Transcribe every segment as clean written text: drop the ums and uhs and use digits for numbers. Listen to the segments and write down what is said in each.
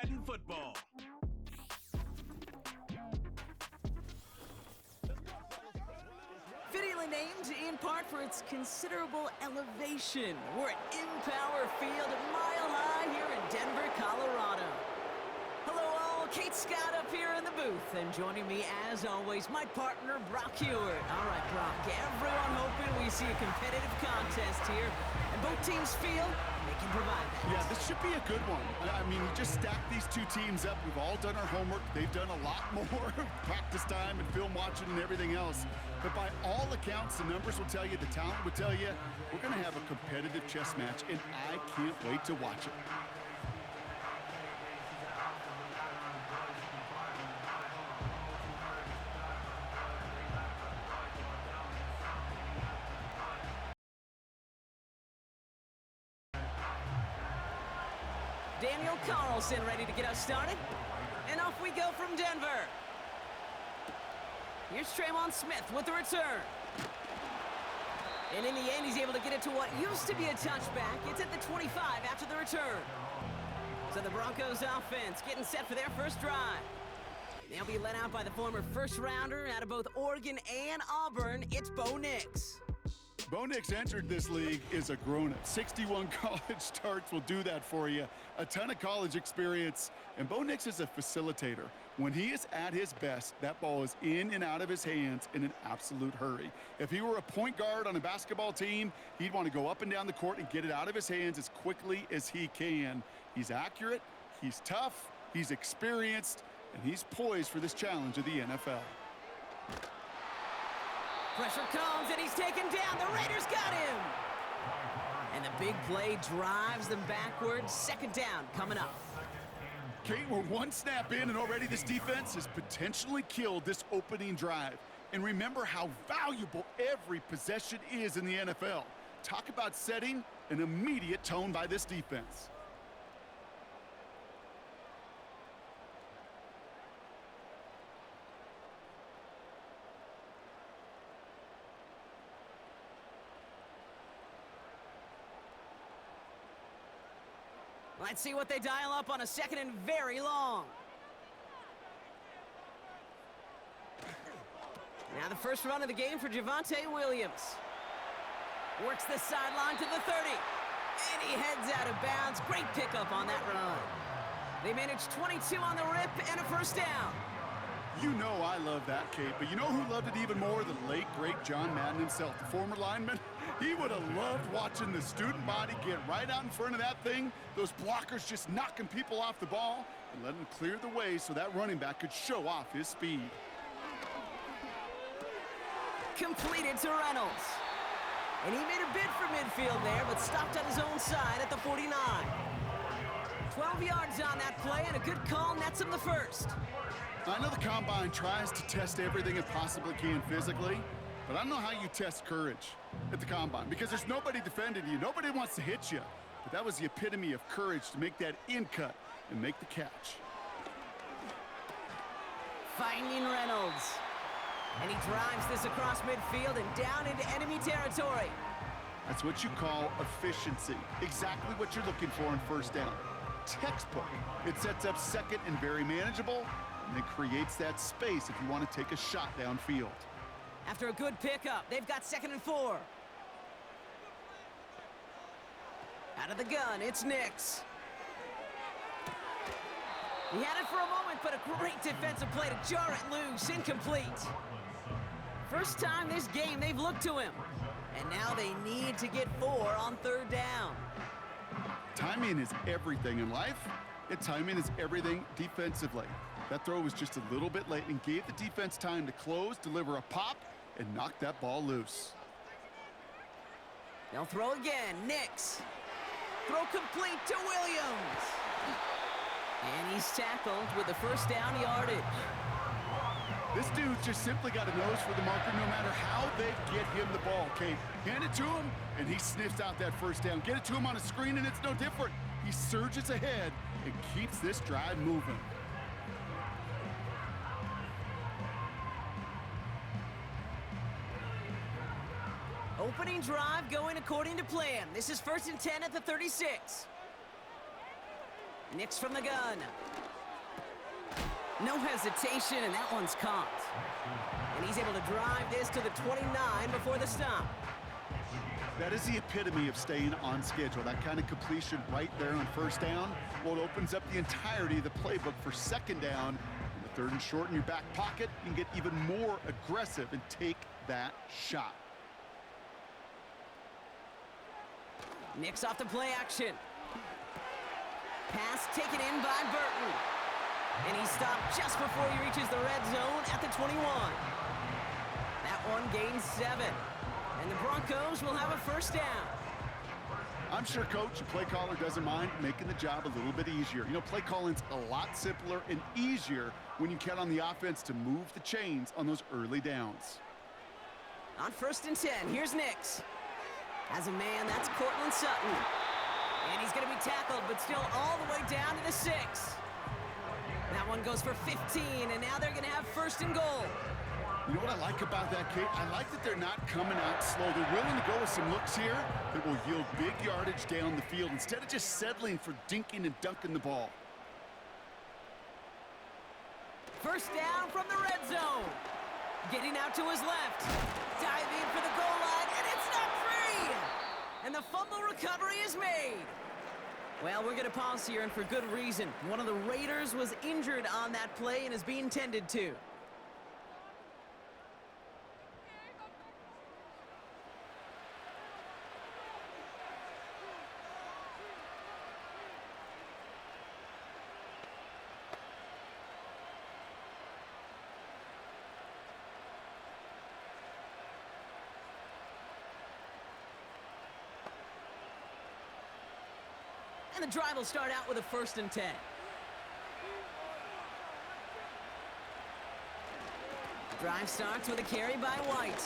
Madden football. Fittingly named in part for its considerable elevation. We're at Empower Field, Mile High here in Denver, Colorado. Hello all, Kate Scott up here in the booth, and joining me as always, my partner Brock Hewitt. All right, Brock, everyone hoping we see a competitive contest here, and both teams feel they can provide that. Yeah, this should be a good one. I mean, you just stack these two teams up. We've all done our homework. They've done a lot more practice time and film watching and everything else. But by all accounts, the numbers will tell you, the talent will tell you, we're going to have a competitive chess match, and I can't wait to watch it. Daniel Carlson ready to get us started. And off we go from Denver. Here's Tremont Smith with the return. And in the end, he's able to get it to what used to be a touchback. It's at the 25 after the return. So the Broncos offense getting set for their first drive. They'll be led out by the former first-rounder out of both Oregon and Auburn. It's Bo Nix. Bo Nix entered this league as a grown-up. 61 college starts will do that for you. A ton of college experience. And Bo Nix is a facilitator. When he is at his best, that ball is in and out of his hands in an absolute hurry. If he were a point guard on a basketball team, he'd want to go up and down the court and get it out of his hands as quickly as he can. He's accurate, he's tough, he's experienced, and he's poised for this challenge of the NFL. Pressure comes, and he's taken down. The Raiders got him. And the big play drives them backwards. Second down coming up. Kate, we're one snap in, and already this defense has potentially killed this opening drive. And remember how valuable every possession is in the NFL. Talk about setting an immediate tone by this defense. Let's see what they dial up on a second and very long. Now the first run of the game for Javonte Williams. Works the sideline to the 30. And he heads out of bounds. Great pickup on that run. They managed 22 on the rip and a first down. You know I love that, Kate, but you know who loved it even more? The late, great John Madden himself, the former lineman. He would have loved watching the student body get right out in front of that thing, those blockers just knocking people off the ball, and let him clear the way so that running back could show off his speed. Completed to Reynolds. And he made a bid for midfield there, but stopped on his own side at the 49. 12 yards on that play, and a good call nets him the first. I know the Combine tries to test everything it possibly can physically, but I don't know how you test courage at the Combine, because there's nobody defending you. Nobody wants to hit you. But that was the epitome of courage to make that in cut and make the catch. Finding Reynolds. And he drives this across midfield and down into enemy territory. That's what you call efficiency. Exactly what you're looking for in first down. Textbook. It sets up second and very manageable, and it creates that space if you want to take a shot downfield. After a good pickup, they've got 2nd and 4. Out of the gun, it's Nix. He had it for a moment, but a great defensive play to jar it loose, incomplete. First time this game they've looked to him. And now they need to get 4 on 3rd down. Timing is everything in life, and timing is everything defensively. That throw was just a little bit late and gave the defense time to close, deliver a pop, and knock that ball loose. They'll throw again. Nix. Throw complete to Williams. And he's tackled with the first down yardage. This dude's just simply got a nose for the marker no matter how they get him the ball, Kate. Hand it to him, and he sniffs out that first down. Get it to him on a screen, and it's no different. He surges ahead and keeps this drive moving. Opening drive going according to plan. This is 1st and 10 at the 36. Nix from the gun. No hesitation, and that one's caught. And he's able to drive this to the 29 before the stop. That is the epitome of staying on schedule. That kind of completion right there on first down. Well, it opens up the entirety of the playbook for second down. In the third and short in your back pocket, you can get even more aggressive and take that shot. Nix off the play action. Pass taken in by Burton. And he stopped just before he reaches the red zone at the 21. That one gains 7. And the Broncos will have a first down. I'm sure coach and play caller doesn't mind making the job a little bit easier. You know, play calling's a lot simpler and easier when you count on the offense to move the chains on those early downs. On 1st and 10, here's Nix. As a man, that's Cortland Sutton. And he's going to be tackled, but still all the way down to the 6. That one goes for 15, and now they're going to have 1st and goal. You know what I like about that, Kate? I like that they're not coming out slow. They're willing to go with some looks here that will yield big yardage down the field instead of just settling for dinking and dunking the ball. First down from the red zone. Getting out to his left. Diving for the goal line, and it's not free! And the fumble recovery is made. Well, we're going to pause here, and for good reason. One of the Raiders was injured on that play and is being tended to. And the drive will start out with a 1st and 10. Drive starts with a carry by White.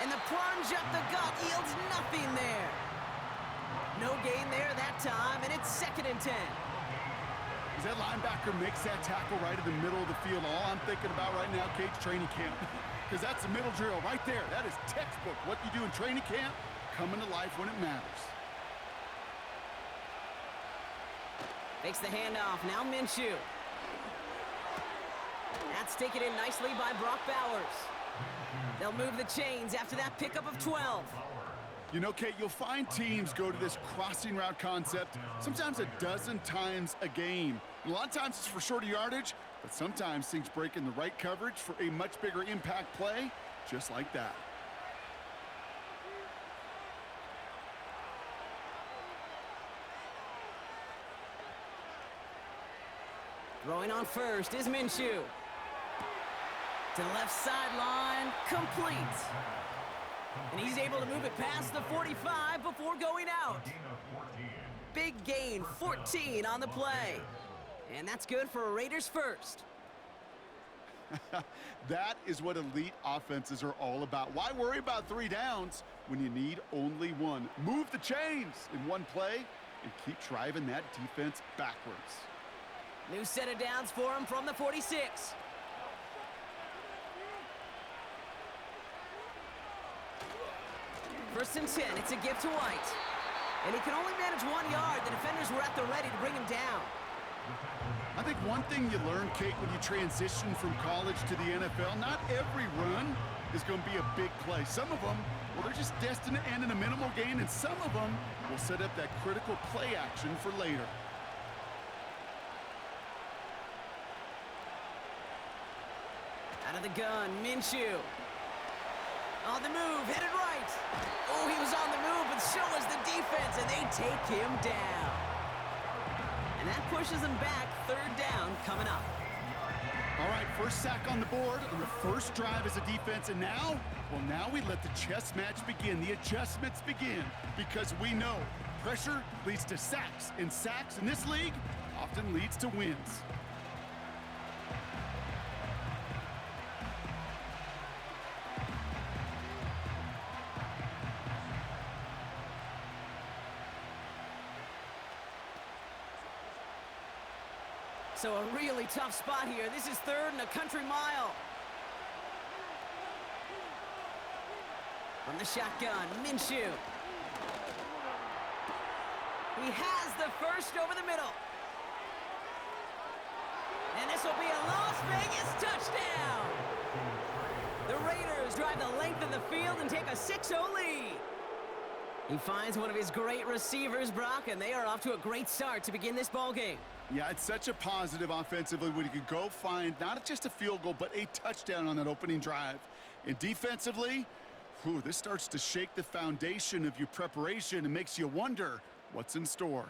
And the plunge up the gut yields nothing there. No gain there that time, and it's 2nd and 10. As that linebacker makes that tackle right in the middle of the field, all I'm thinking about right now, Kate's training camp. Because that's the middle drill right there. That is textbook. What you do in training camp, coming to life when it matters. Makes the handoff, now Minshew. That's taken in nicely by Brock Bowers. They'll move the chains after that pickup of 12. You know, Kate, you'll find teams go to this crossing route concept sometimes a dozen times a game. And a lot of times it's for shorter yardage, but sometimes things break in the right coverage for a much bigger impact play, just like that. Throwing on first is Minshew. To the left sideline, complete. And he's able to move it past the 45 before going out. Big gain, 14 on the play. And that's good for a Raiders first. That is what elite offenses are all about. Why worry about 3 downs when you need only 1? Move the chains in one play and keep driving that defense backwards. New set of downs for him from the 46. First and 10, it's a gift to White. And he can only manage 1 yard. The defenders were at the ready to bring him down. I think one thing you learn, Kate, when you transition from college to the NFL, not every run is going to be a big play. Some of them, well, they're just destined to end in a minimal gain, and some of them will set up that critical play action for later. Out of the gun, Minshew. On the move, headed right. Oh, he was on the move, but so was the defense, and they take him down. And that pushes him back. 3rd down coming up. All right, first sack on the board on the first drive as a defense, and now, well, now we let the chess match begin. The adjustments begin, because we know pressure leads to sacks, and sacks in this league often leads to wins. So a really tough spot here. This is 3rd and a country mile. From the shotgun, Minshew. He has the first over the middle. And this will be a Las Vegas touchdown. The Raiders drive the length of the field and take a 6-0 lead. He finds one of his great receivers, Brock, and they are off to a great start to begin this ball game. Yeah, it's such a positive offensively when you can go find not just a field goal, but a touchdown on that opening drive. And defensively, this starts to shake the foundation of your preparation and makes you wonder what's in store.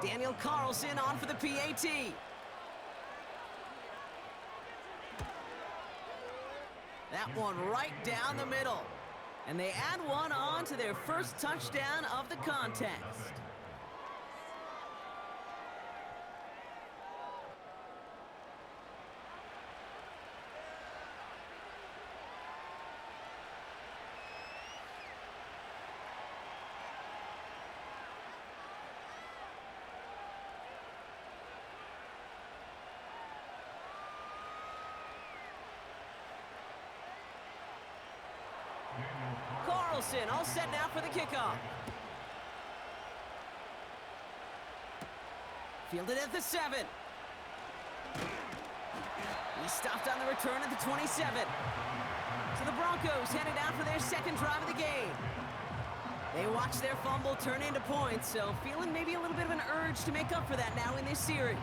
Daniel Carlson on for the PAT. That one right down the middle. And they add one on to their first touchdown of the contest. Carlson all set now for the kickoff. Fielded at the 7. He stopped on the return at the 27. So the Broncos headed out for their second drive of the game. They watched their fumble turn into points, so feeling maybe a little bit of an urge to make up for that now in this series.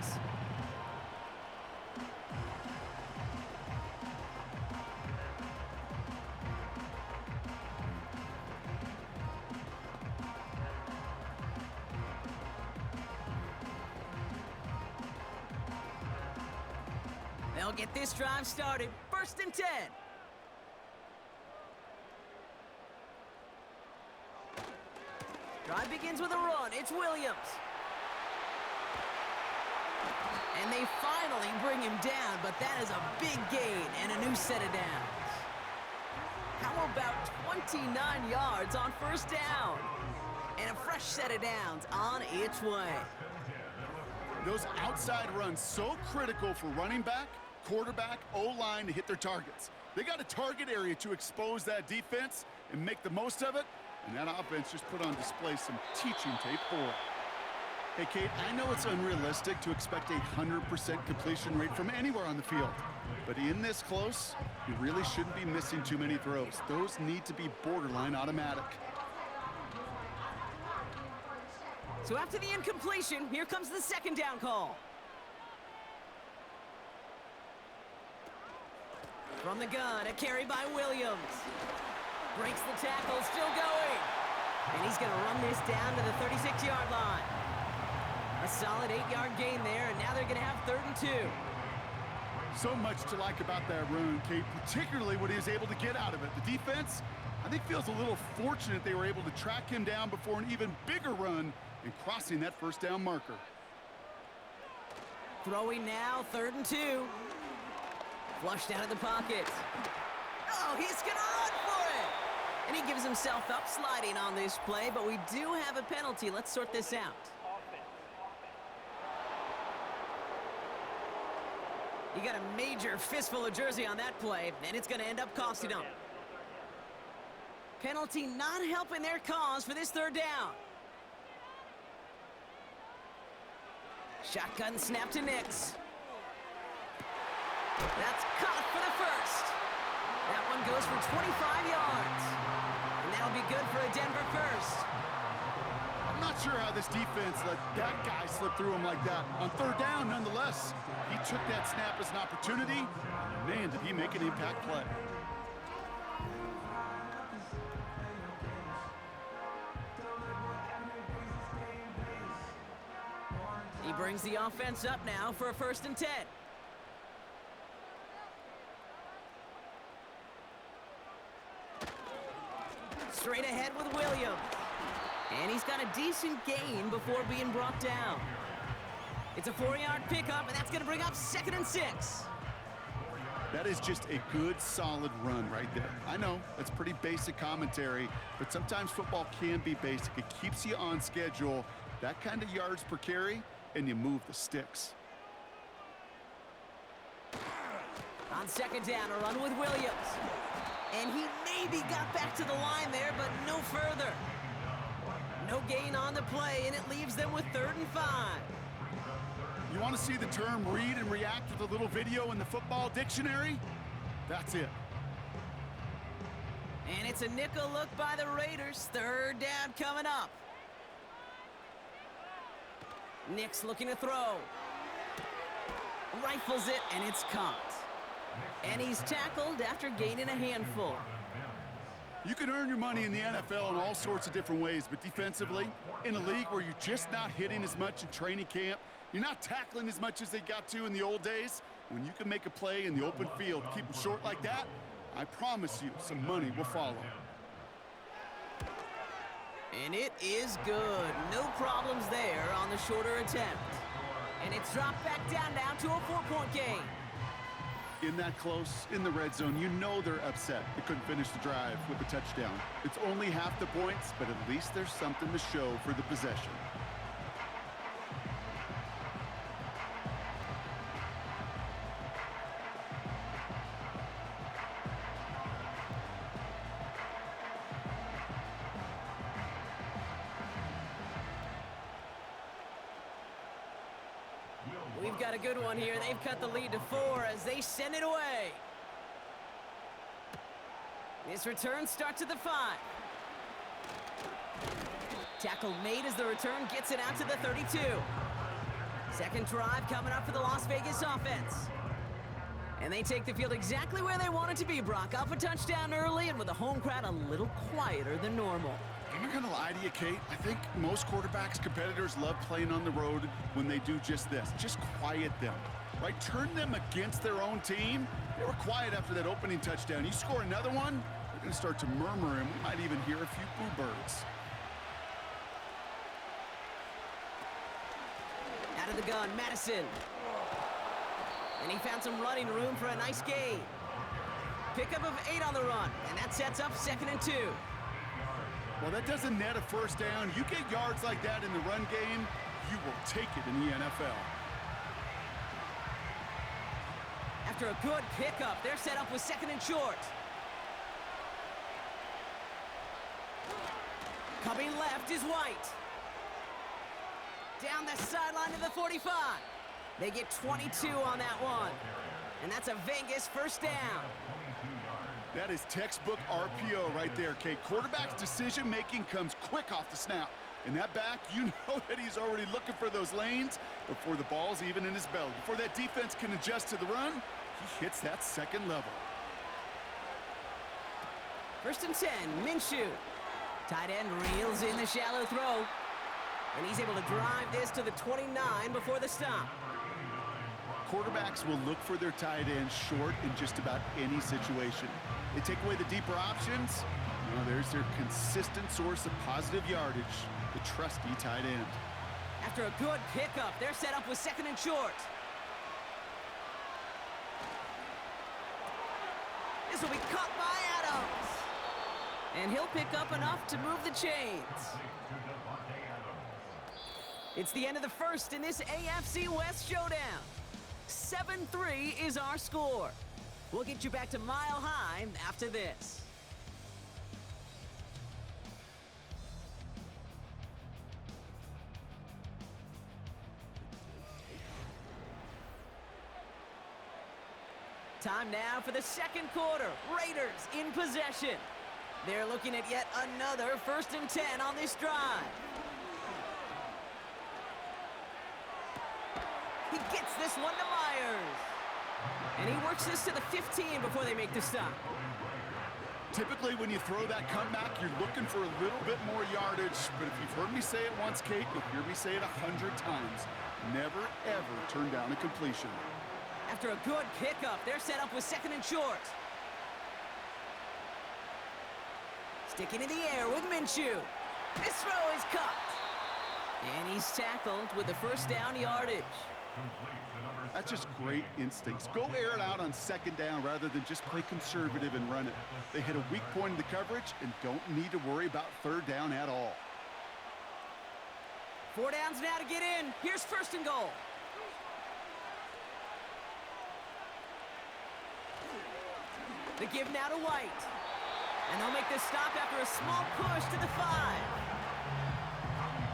They'll get this drive started. 1st and 10. Drive begins with a run. It's Williams. And they finally bring him down, but that is a big gain and a new set of downs. How about 29 yards on 1st down? And a fresh set of downs on its way. Those outside runs so critical for running back, quarterback, O-line to hit their targets. They got a target area to expose that defense and make the most of it, and that offense just put on display some teaching tape for it. Hey, Kate, I know it's unrealistic to expect a 100% completion rate from anywhere on the field, but in this close, you really shouldn't be missing too many throws. Those need to be borderline automatic. So after the incompletion, here comes the 2nd down call. From the gun, a carry by Williams. Breaks the tackle, still going. And he's going to run this down to the 36-yard line. A solid 8-yard gain there, and now they're going to have 3rd and 2. So much to like about that run, Kate, particularly what he was able to get out of it. The defense, I think, feels a little fortunate they were able to track him down before an even bigger run and crossing that 1st down marker. Throwing now, 3rd and 2. Flushed out of the pocket. Oh, he's going to run for it! And he gives himself up sliding on this play, but we do have a penalty. Let's sort this out. You got a major fistful of jersey on that play, and it's going to end up costing him. Penalty not helping their cause for this 3rd down. Shotgun snap to Nix. That's caught for the 1st. That one goes for 25 yards. And that'll be good for a Denver 1st. I'm not sure how this defense let that guy slip through him like that. On 3rd down, nonetheless, he took that snap as an opportunity. Man, did he make an impact play. He brings the offense up now for a 1st and 10. Straight ahead with Williams. And he's got a decent gain before being brought down. It's a 4-yard pickup, and that's going to bring up 2nd and 6. That is just a good, solid run right there. I know, that's pretty basic commentary, but sometimes football can be basic. It keeps you on schedule, that kind of yards per carry, and you move the sticks. On 2nd down, a run with Williams. And he maybe got back to the line there, but no further. No gain on the play, and it leaves them with 3rd and 5. You want to see the term read and react with a little video in the football dictionary? That's it. And it's a nickel look by the Raiders. Third down coming up. Nick's looking to throw. Rifles it, and it's caught. And he's tackled after gaining a handful. You can earn your money in the NFL in all sorts of different ways, but defensively, in a league where you're just not hitting as much in training camp, you're not tackling as much as they got to in the old days, when you can make a play in the open field, keep them short like that, I promise you some money will follow. And it is good. No problems there on the shorter attempt. And it's dropped back down now to a 4-point game. In that close, in the red zone, you know they're upset they couldn't finish the drive with a touchdown. It's only half the points, but at least there's something to show for the possession. We've got a good one here. They've cut the lead to 4 as they send it away. This return starts at the 5. Tackle made as the return gets it out to the 32. Second drive coming up for the Las Vegas offense. And they take the field exactly where they want it to be, Brock. Up a touchdown early and with the home crowd a little quieter than normal. I'm not going to lie to you, Kate. I think most quarterbacks, competitors love playing on the road when they do just this. Just quiet them, right? Turn them against their own team. They were quiet after that opening touchdown. You score another one, they're going to start to murmur, and we might even hear a few boo birds. Out of the gun, Madison. And he found some running room for a nice gain. Pickup of 8 on the run, and that sets up 2nd and 2. Well, that doesn't net a first down. You get yards like that in the run game, you will take it in the NFL. After a good pickup, they're set up with 2nd and short. Coming left is White. Down the sideline to the 45. They get 22 on that one. And that's a Vegas first down. That is textbook RPO right there, Kate. Quarterback's decision-making comes quick off the snap. And that back, you know that he's already looking for those lanes before the ball's even in his belly. Before that defense can adjust to the run, he hits that second level. 1st and 10, Minshew. Tight end reels in the shallow throw. And he's able to drive this to the 29 before the stop. Quarterbacks will look for their tight end short in just about any situation. They take away the deeper options. Well, there's their consistent source of positive yardage, the trusty tight end. After a good pickup, they're set up with 2nd and short. This will be caught by Adams. And he'll pick up enough to move the chains. It's the end of the first in this AFC West showdown. 7-3 is our score. We'll get you back to Mile High after this. Time now for the second quarter. Raiders in possession. They're looking at yet another 1st and 10 on this drive. He gets this one to Myers. And he works this to the 15 before they make the stop. Typically, when you throw that comeback, you're looking for a little bit more yardage. But if you've heard me say it once, Kate, you'll hear me say it 100 times. Never, ever turn down a completion. After a good pickup, they're set up with 2nd and short. Sticking in the air with Minshew. This throw is cut. And he's tackled with the first down yardage. That's just great instincts. Go air it out on 2nd down rather than just play conservative and run it. They hit a weak point in the coverage and don't need to worry about 3rd down at all. 4 downs now to get in. Here's 1st and goal. The give now to White. And they'll make this stop after a small push to the 5.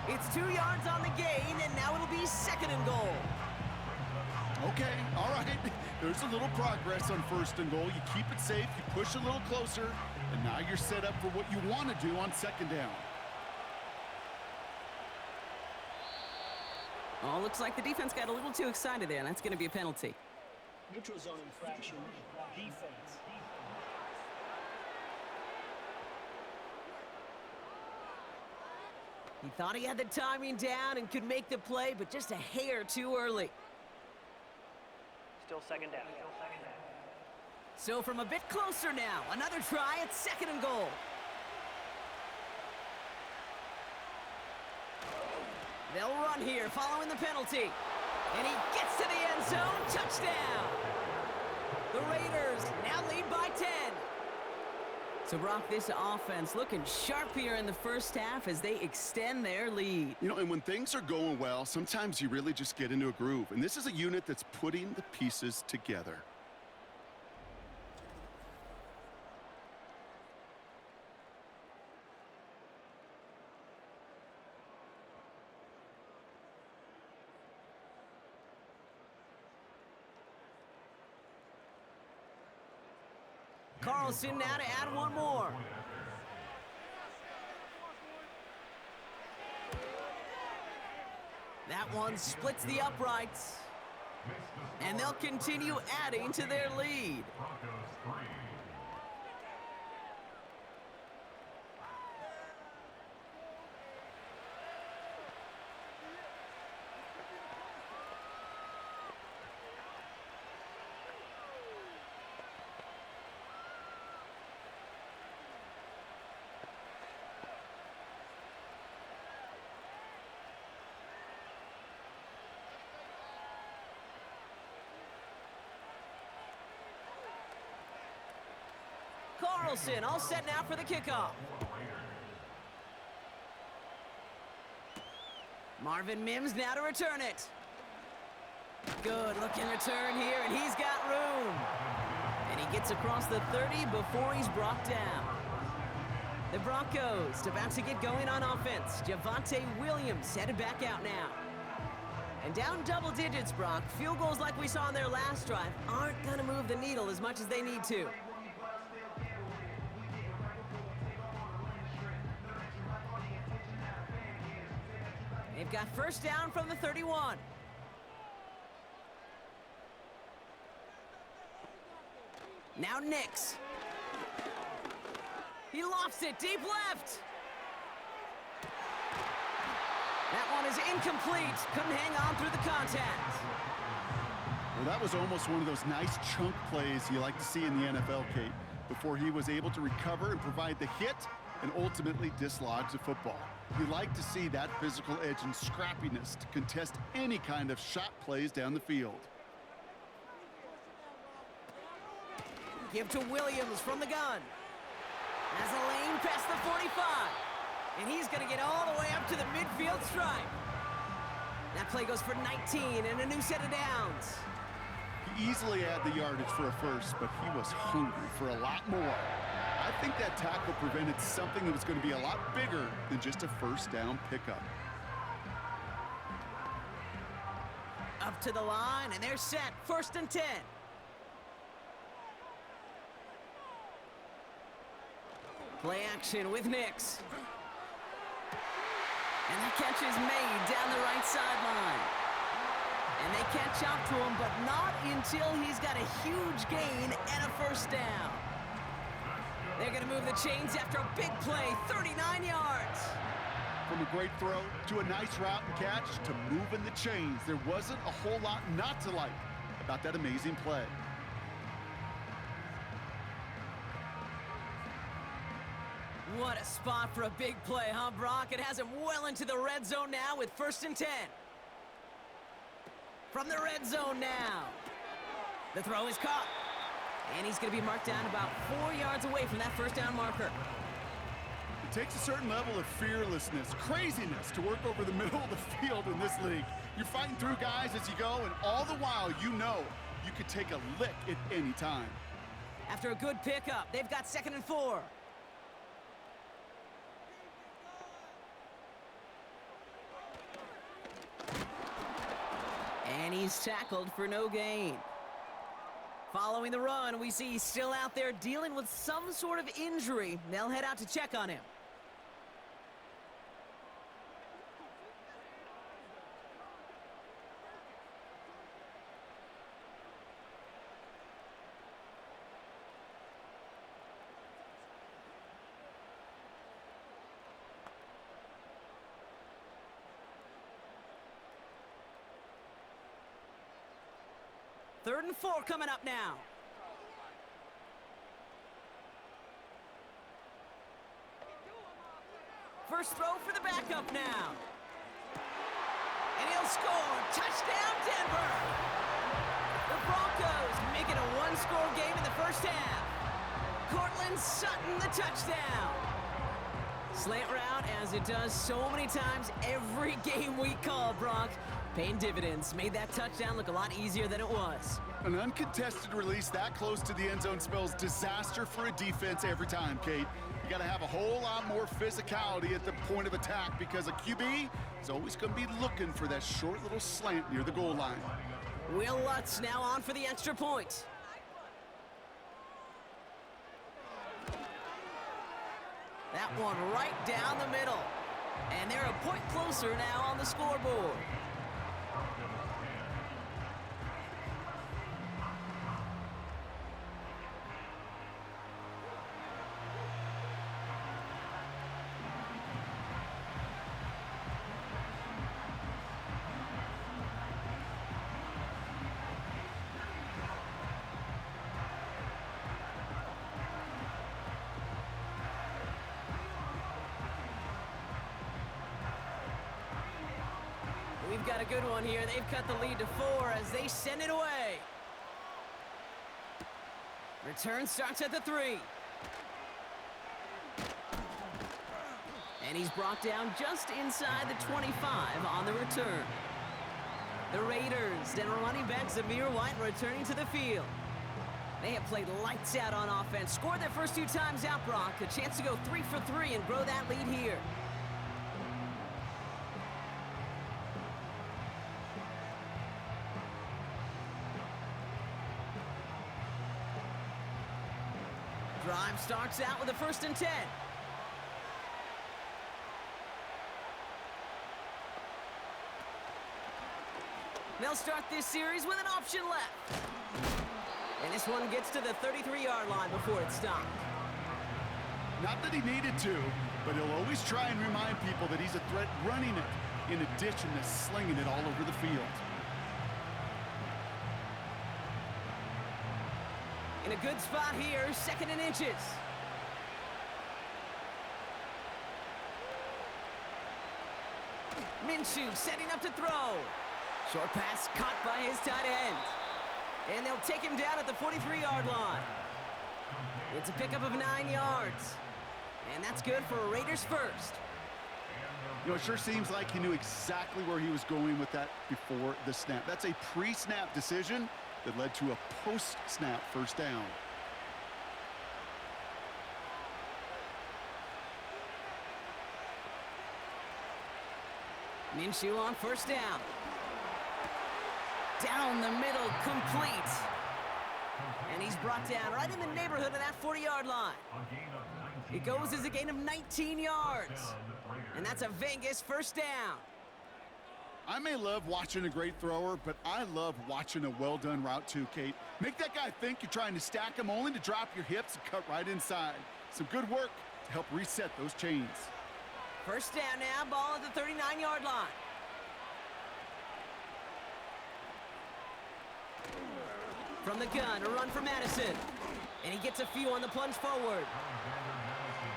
It's 2 yards on the gain, and now it'll be 2nd and goal. Okay, all right. There's a little progress on 1st and goal. You keep it safe, you push a little closer, and now you're set up for what you want to do on 2nd down. Oh, looks like the defense got a little too excited there, and that's going to be a penalty. Neutral zone infraction. Defense. He thought he had the timing down and could make the play, but just a hair too early. Still 2nd down. So from a bit closer now, another try at 2nd and goal. They'll run here following the penalty. And he gets to the end zone. Touchdown! The Raiders now lead by 10. So, Brock, this offense looking sharp here in the 1st half as they extend their lead. You know, and when things are going well, sometimes you really just get into a groove. And this is a unit that's putting the pieces together. Carlson now to add one more. That one splits the uprights. And they'll continue adding to their lead. Carlson all set now for the kickoff. Marvin Mims now to return it. Good looking return here, and he's got room. And he gets across the 30 before he's brought down. The Broncos about to get going on offense. Javonte Williams headed back out now. And down double digits, Brock. Field goals like we saw in their last drive aren't going to move the needle as much as they need to. They've got 1st down from the 31. Now Nix. He lofts it deep left. That one is incomplete. Couldn't hang on through the contact. Well, that was almost one of those nice chunk plays you like to see in the NFL, Kate, before he was able to recover and provide the hit and ultimately dislodge the football. You like to see that physical edge and scrappiness to contest any kind of shot plays down the field. Give to Williams from the gun. Has a lane past the 45. And he's going to get all the way up to the midfield stripe. That play goes for 19 and a new set of downs. He easily had the yardage for a first, but he was hungry for a lot more. I think that tackle prevented something that was going to be a lot bigger than just a 1st down pickup. Up to the line, and they're set. 1st and 10. Play action with Nix. And the catch is made down the right sideline. And they catch up to him, but not until he's got a huge gain and a 1st down. They're going to move the chains after a big play, 39 yards. From a great throw to a nice route and catch to moving the chains, there wasn't a whole lot not to like about that amazing play. What a spot for a big play, huh, Brock? It has him well into the red zone now with 1st and 10. From the red zone now. The throw is caught. And he's going to be marked down about 4 yards away from that 1st down marker. It takes a certain level of fearlessness, craziness to work over the middle of the field in this league. You're fighting through guys as you go, and all the while you know you could take a lick at any time. After a good pickup, they've got 2nd and 4. And he's he's tackled for no gain. Following the run, we see he's still out there dealing with some sort of injury. They'll head out to check on him. Third and 4 coming up now. First throw for the backup now. And he'll score. Touchdown, Denver. The Broncos make it a one-score game in the first half. Cortland Sutton, the touchdown. Slant route, as it does so many times every game we call, Bronc. Paying dividends. Made that touchdown look a lot easier than it was. An uncontested release that close to the end zone spells disaster for a defense every time, Kate. You got to have a whole lot more physicality at the point of attack because a QB is always going to be looking for that short little slant near the goal line. Will Lutz now on for the extra point. That one right down the middle. And they're a point closer now on the scoreboard. We've got a good one here. They've cut the lead to 4 as they send it away. Return starts at the 3. And he's brought down just inside the 25 on the return. The Raiders, then running back Zamir White returning to the field. They have played lights out on offense. Scored their first 2 times out, Brock. A chance to go 3 for 3 and grow that lead here. Drive starts out with a 1st and 10. They'll start this series with an option left. And this one gets to the 33-yard line before it's stopped. Not that he needed to, but he'll always try and remind people that he's a threat running it, in addition to slinging it all over the field. In a good spot here, 2nd and inches. Minshew setting up to throw. Short pass caught by his tight end. And they'll take him down at the 43-yard line. It's a pickup of 9 yards. And that's good for a Raiders first. You know, it sure seems like he knew exactly where he was going with that before the snap. That's a pre-snap decision that led to a post-snap first down. Minshew on 1st down. Down the middle, complete. And he's brought down right in the neighborhood of that 40-yard line. It goes as a gain of 19 yards. And that's a Vegas 1st down. I may love watching a great thrower, but I love watching a well-done route too, Kate. Make that guy think you're trying to stack him only to drop your hips and cut right inside. Some good work to help reset those chains. 1st down now, ball at the 39-yard line. From the gun, a run for Madison. And he gets a few on the plunge forward.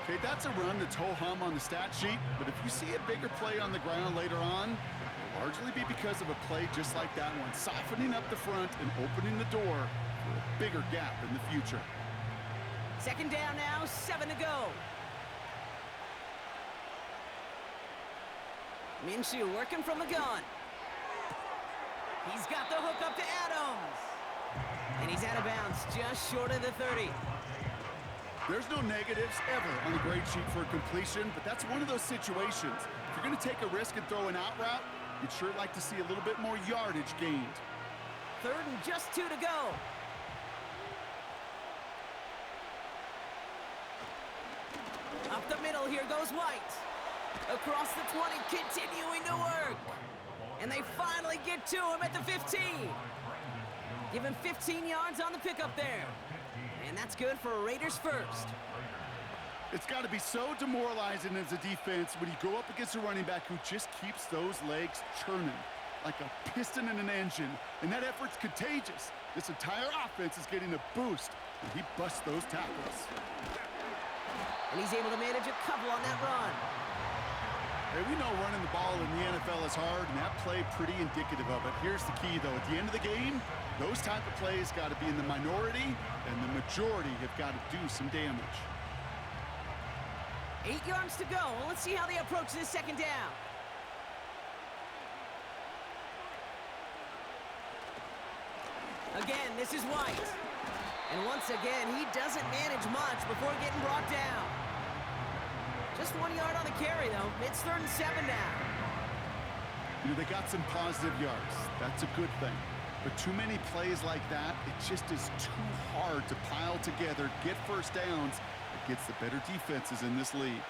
Okay, that's a run that's ho-hum on the stat sheet, but if you see a bigger play on the ground later on, it'll largely be because of a play just like that one, softening up the front and opening the door for a bigger gap in the future. 2nd down now, 7 to go. Minshew working from the gun. He's got the hook up to Adams. And he's out of bounds just short of the 30. There's no negatives ever on the grade sheet for a completion, but that's one of those situations. If you're going to take a risk and throw an out route, you'd sure like to see a little bit more yardage gained. 3rd and just 2 to go. Up the middle, here goes White. Across the 20, continuing to work. And they finally get to him at the 15. Give him 15 yards on the pickup there. And that's good for Raiders first. It's got to be so demoralizing as a defense when you go up against a running back who just keeps those legs churning like a piston in an engine. And that effort's contagious. This entire offense is getting a boost, and he busts those tackles. And he's able to manage a couple on that run. Hey, we know running the ball in the NFL is hard, and that play pretty indicative of it. Here's the key, though. At the end of the game, those type of plays got to be in the minority, and the majority have got to do some damage. 8 yards to go. Let's see how they approach this 2nd down. Again, this is White. And once again, he doesn't manage much before getting brought down. Just 1 yard on the carry, though. It's 3rd and 7 now. You know, they got some positive yards. That's a good thing. But too many plays like that, it just is too hard to pile together, get first downs against the better defenses in this league.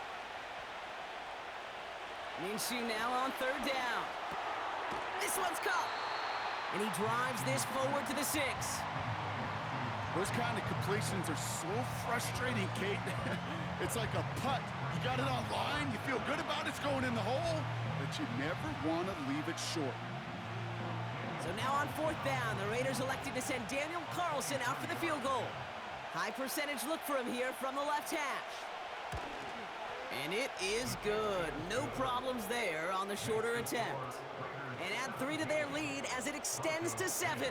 Minshew now on 3rd down. This one's caught. And he drives this forward to the 6. Those kind of completions are so frustrating, Kate. It's like a putt. You got it on line, you feel good about it's going in the hole, but you never want to leave it short. So now on 4th down, the Raiders elected to send Daniel Carlson out for the field goal. High percentage look for him here from the left hash. And it is good. No problems there on the shorter attempt. And add 3 to their lead as it extends to 7.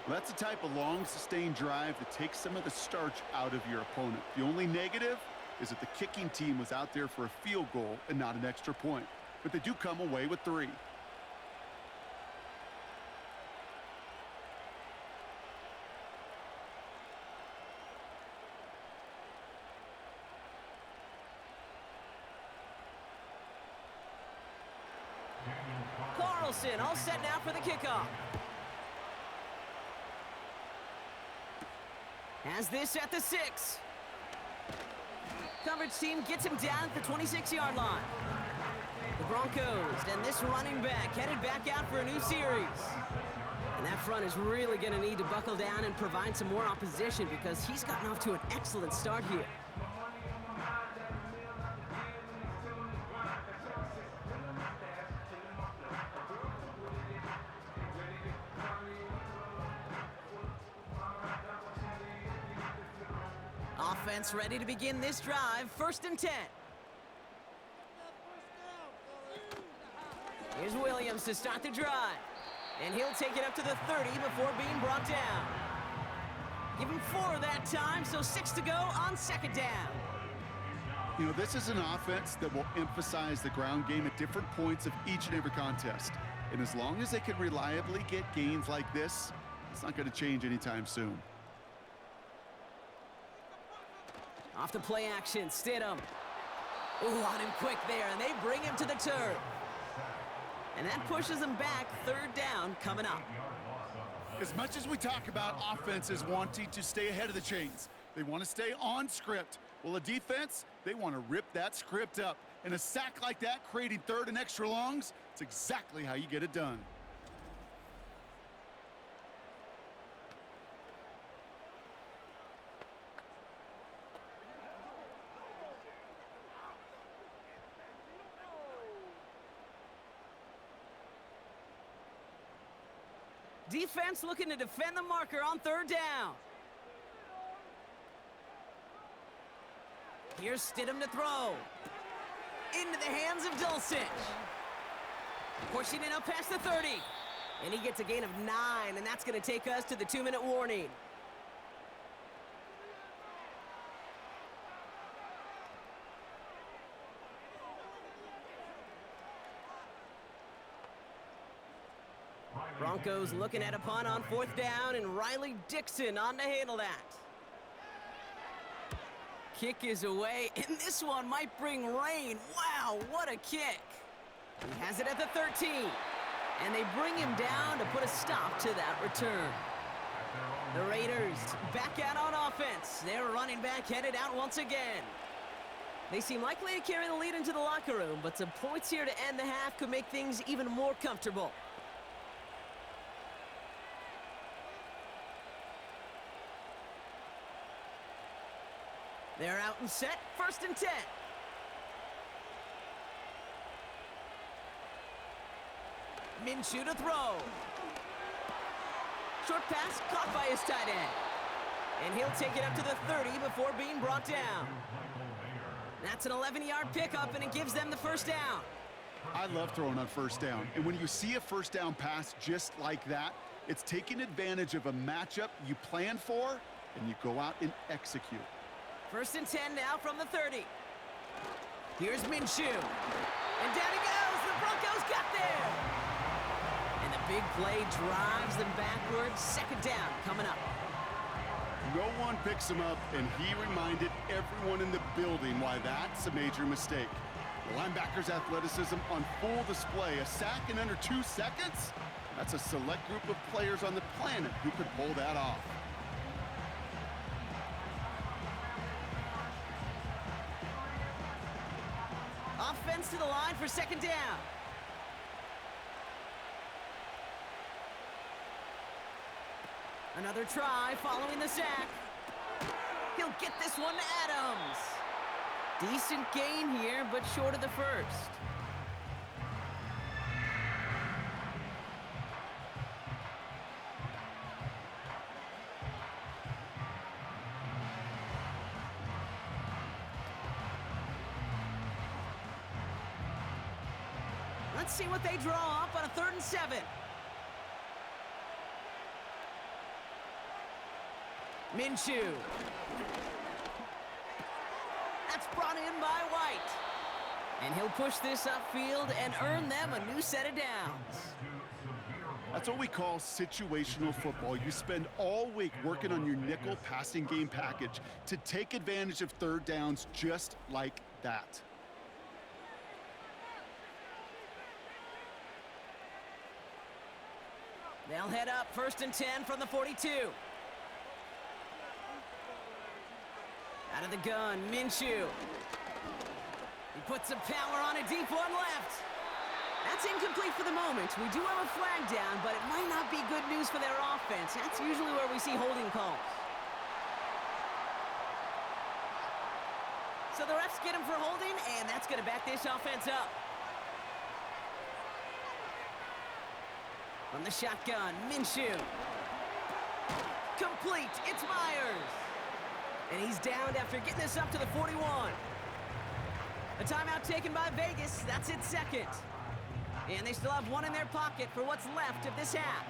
Well, that's a type of long, sustained drive that takes some of the starch out of your opponent. The only negative is that the kicking team was out there for a field goal and not an extra point. But they do come away with 3. Carlson all set now for the kickoff. Has this at the 6. Coverage team gets him down at the 26-yard line. The Broncos and this running back headed back out for a new series. And that front is really going to need to buckle down and provide some more opposition because he's gotten off to an excellent start here. Offense ready to begin this drive. 1st and 10. Here's Williams to start the drive. And he'll take it up to the 30 before being brought down. Give him 4 that time, so 6 to go on 2nd down. You know, this is an offense that will emphasize the ground game at different points of each and every contest. And as long as they can reliably get gains like this, it's not going to change anytime soon. Off the play action, Stidham. Ooh, on him quick there, and they bring him to the turf. And that pushes him back. 3rd down coming up. As much as we talk about offenses wanting to stay ahead of the chains, they want to stay on script. Well, a defense, they want to rip that script up. And a sack like that, creating 3rd and extra longs, it's exactly how you get it done. Defense looking to defend the marker on 3rd down. Here's Stidham to throw. Into the hands of Dulcich. Pushing it up past the 30. And he gets a gain of 9, and that's going to take us to the 2-minute warning. Broncos looking at a punt on 4th down, and Riley Dixon on to handle that. Kick is away, and this one might bring rain. Wow, what a kick. He has it at the 13. And they bring him down to put a stop to that return. The Raiders back out on offense. Their running back headed out once again. They seem likely to carry the lead into the locker room, but some points here to end the half could make things even more comfortable. They're out and set, 1st and 10. Minshew to throw. Short pass caught by his tight end. And he'll take it up to the 30 before being brought down. That's an 11-yard pickup, and it gives them the first down. I love throwing on first down. And when you see a first down pass just like that, it's taking advantage of a matchup you plan for, and you go out and execute. 1st and 10 now from the 30. Here's Minshew. And down he goes. The Broncos got there. And the big play drives them backwards. 2nd down coming up. No one picks him up, and he reminded everyone in the building why that's a major mistake. The linebacker's athleticism on full display. A sack in under 2 seconds? That's a select group of players on the planet who could pull that off. Offense to the line for 2nd down. Another try following the sack. He'll get this one to Adams. Decent gain here, but short of the first. Let's see what they draw up on a 3rd and 7. Minshew. That's brought in by White. And he'll push this upfield and earn them a new set of downs. That's what we call situational football. You spend all week working on your nickel passing game package to take advantage of 3rd downs just like that. They'll head up 1st and 10 from the 42. Out of the gun, Minshew. He puts some power on a deep one left. That's incomplete for the moment. We do have a flag down, but it might not be good news for their offense. That's usually where we see holding calls. So the refs get him for holding, and that's going to back this offense up. From the shotgun, Minshew. Complete, it's Myers. And he's downed after getting this up to the 41. A timeout taken by Vegas, that's its 2nd. And they still have one in their pocket for what's left of this half.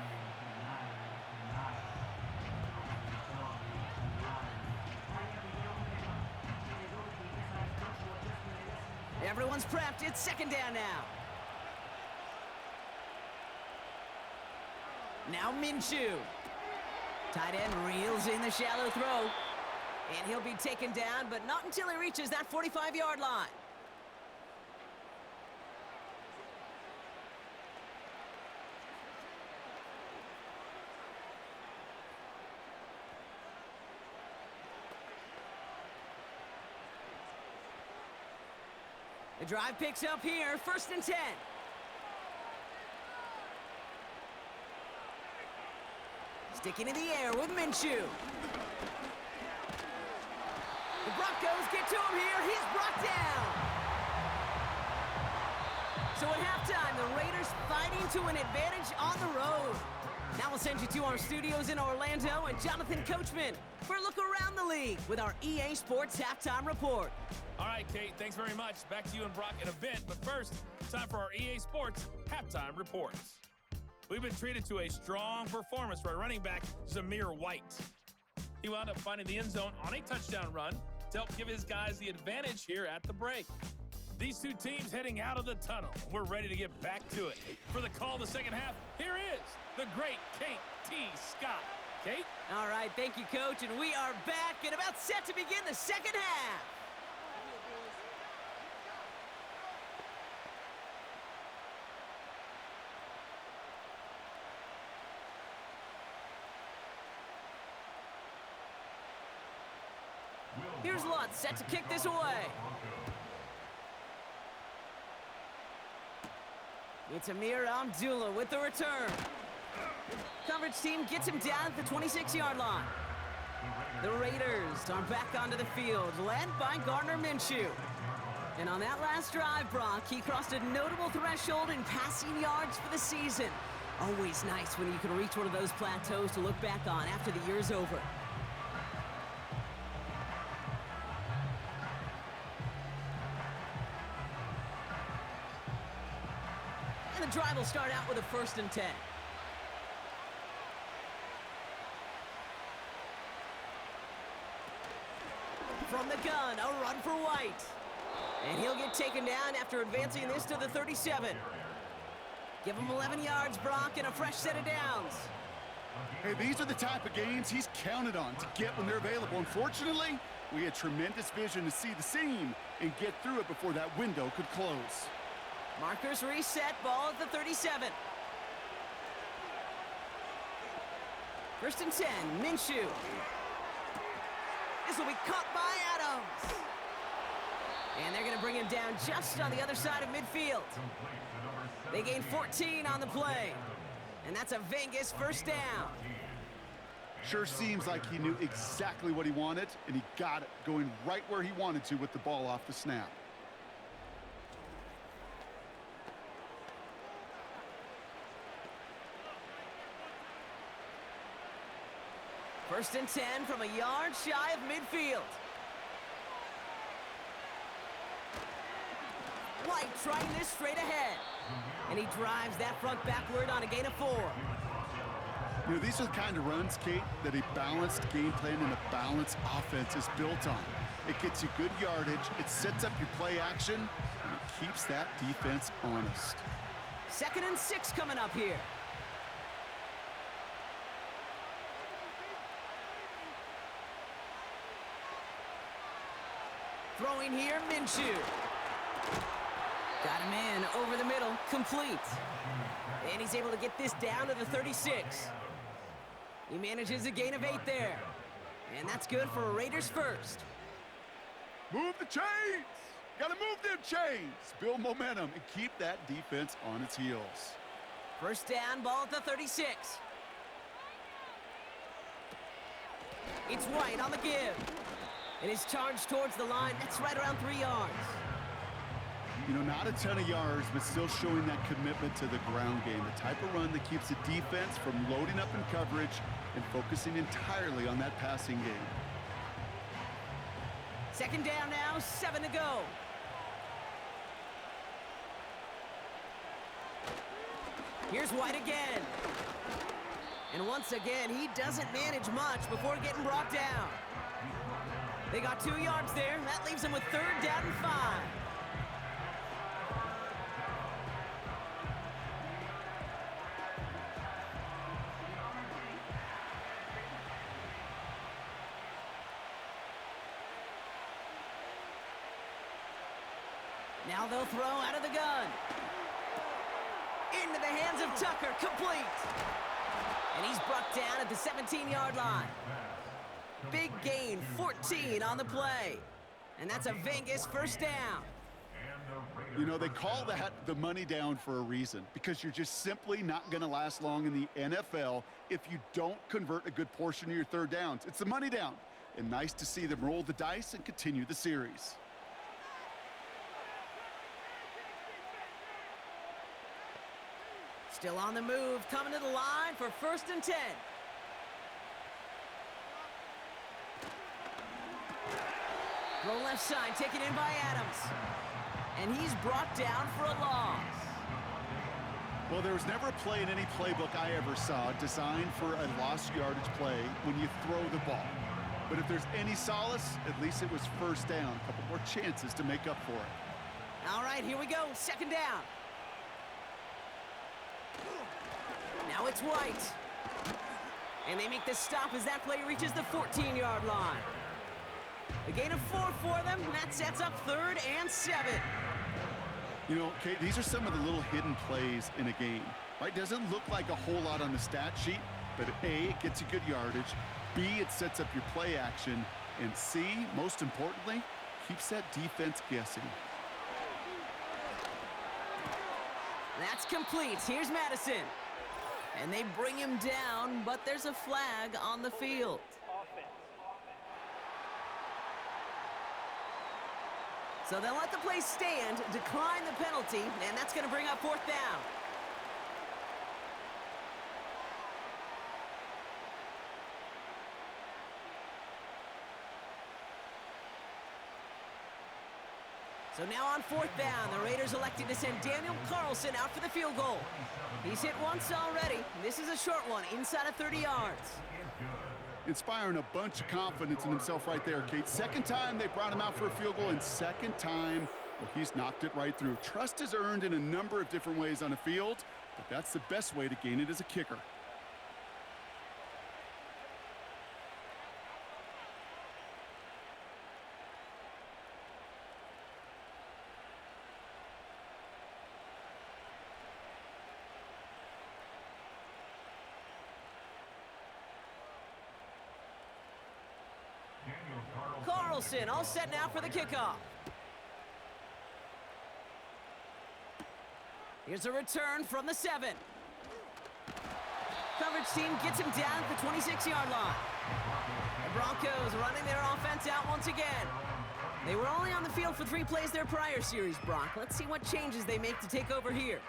Everyone's prepped, it's 2nd down now. Now Minshew. Tight end reels in the shallow throw. And he'll be taken down, but not until he reaches that 45-yard line. The drive picks up here, 1st and 10. Sticking in the air with Minshew. The Broncos get to him here. He's brought down. So at halftime, the Raiders fighting to an advantage on the road. Now we'll send you to our studios in Orlando and Jonathan Coachman for a look around the league with our EA Sports Halftime Report. All right, Kate, thanks very much. Back to you and Brock in a bit. But first, time for our EA Sports Halftime Reports. We've been treated to a strong performance by running back Zamir White. He wound up finding the end zone on a touchdown run to help give his guys the advantage here at the break. These two teams heading out of the tunnel. We're ready to get back to it. For the call of the second half, here is the great Kate T. Scott. Kate? All right, thank you, Coach. And we are back and about set to begin the second half. Here's Lutz set to kick this away. It's Amir Abdullah with the return. Coverage team gets him down at the 26-yard line. The Raiders are back onto the field, led by Gardner Minshew. And on that last drive, Brock, he crossed a notable threshold in passing yards for the season. Always nice when you can reach one of those plateaus to look back on after the year's over. And the drive will start out with a 1st and 10. From the gun, a run for White. And he'll get taken down after advancing this to the 37. Give him 11 yards, Brock, and a fresh set of downs. Hey, these are the type of games he's counted on to get when they're available. Unfortunately, we had tremendous vision to see the seam and get through it before that window could close. Markers reset, ball at the 37. 1st and 10, Minshew. This will be caught by Adams. And they're going to bring him down just on the other side of midfield. They gain 14 on the play. And that's a Vegas 1st down. Sure seems like he knew exactly what he wanted, and he got it, going right where he wanted to with the ball off the snap. First and 10 from a yard shy of midfield. White trying this straight ahead. And he drives that front backward on a gain of 4. You know, these are the kind of runs, Kate, that a balanced game plan and a balanced offense is built on. It gets you good yardage, it sets up your play action, and it keeps that defense honest. 2nd and 6 coming up here. Throwing here, Minshew. Got him in over the middle, complete. And he's able to get this down to the 36. He manages a gain of 8 there. And that's good for a Raiders 1st. Move the chains! Gotta move them chains! Build momentum and keep that defense on its heels. 1st down, ball at the 36. It's White on the give. And his charge towards the line, that's right around 3 yards. You know, not a ton of yards, but still showing that commitment to the ground game. The type of run that keeps the defense from loading up in coverage and focusing entirely on that passing game. 2nd down now, 7 to go. Here's White again. And once again, he doesn't manage much before getting brought down. They got 2 yards there. That leaves them with 3rd down and 5. Now they'll throw out of the gun. Into the hands of Tucker, complete. And he's brought down at the 17-yard line. Big gain, 14 on the play. And that's a Vegas 1st down. You know, they call that the money down for a reason, because you're just simply not going to last long in the NFL if you don't convert a good portion of your 3rd downs. It's the money down. And nice to see them roll the dice and continue the series. Still on the move, coming to the line for 1st and 10. Throw left side, taken in by Adams. And he's brought down for a loss. Well, there was never a play in any playbook I ever saw designed for a lost yardage play when you throw the ball. But if there's any solace, at least it was 1st down. A couple more chances to make up for it. All right, here we go, 2nd down. Now it's White. And they make the stop as that play reaches the 14-yard line. A gain of 4 for them, and that sets up 3rd and 7. You know, Kate, these are some of the little hidden plays in a game, right? Doesn't look like a whole lot on the stat sheet, but A, it gets you good yardage. B, it sets up your play action. And C, most importantly, keeps that defense guessing. That's complete. Here's Madison. And they bring him down, but there's a flag on the field. So they'll let the play stand, decline the penalty, and that's going to bring up fourth down. So now on fourth down, the Raiders elected to send Daniel Carlson out for the field goal. He's hit once already. This is a short one, inside of 30 yards. Inspiring a bunch of confidence in himself right there, Kate. Second time they brought him out for a field goal, and second time, well, he's knocked it right through. Trust is earned in a number of different ways on the field, but that's the best way to gain it as a kicker. Carlson all set now for the kickoff. Here's a return from the 7. Coverage team gets him down at the 26-yard line. The Broncos running their offense out once again. They were only on the field for 3 plays their prior series, Brock. Let's see what changes they make to take over here.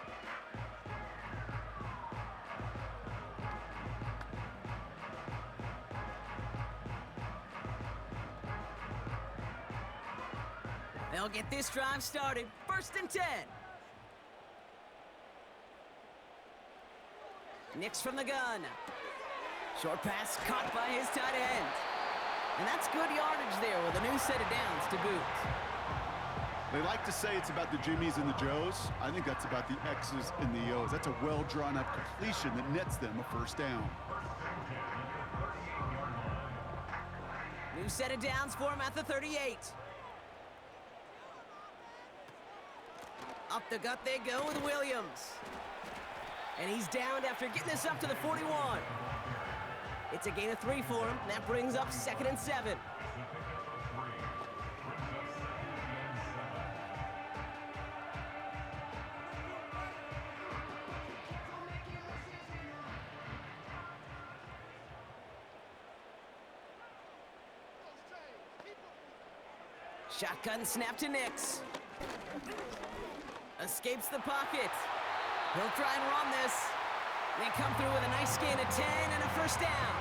They'll get this drive started. 1st and 10. Nix from the gun. Short pass caught by his tight end. And that's good yardage there with a new set of downs to boot. They like to say it's about the Jimmies and the Joes. I think that's about the X's and the O's. That's a well-drawn-up completion that nets them a first down. New set of downs for him at the 38. Up the gut they go with Williams. And he's downed after getting this up to the 41. It's a gain of 3 for him. That brings up 2nd and 7. Shotgun snap to Nix. Escapes the pocket. He'll try and run this. They come through with a nice gain of 10 and a first down.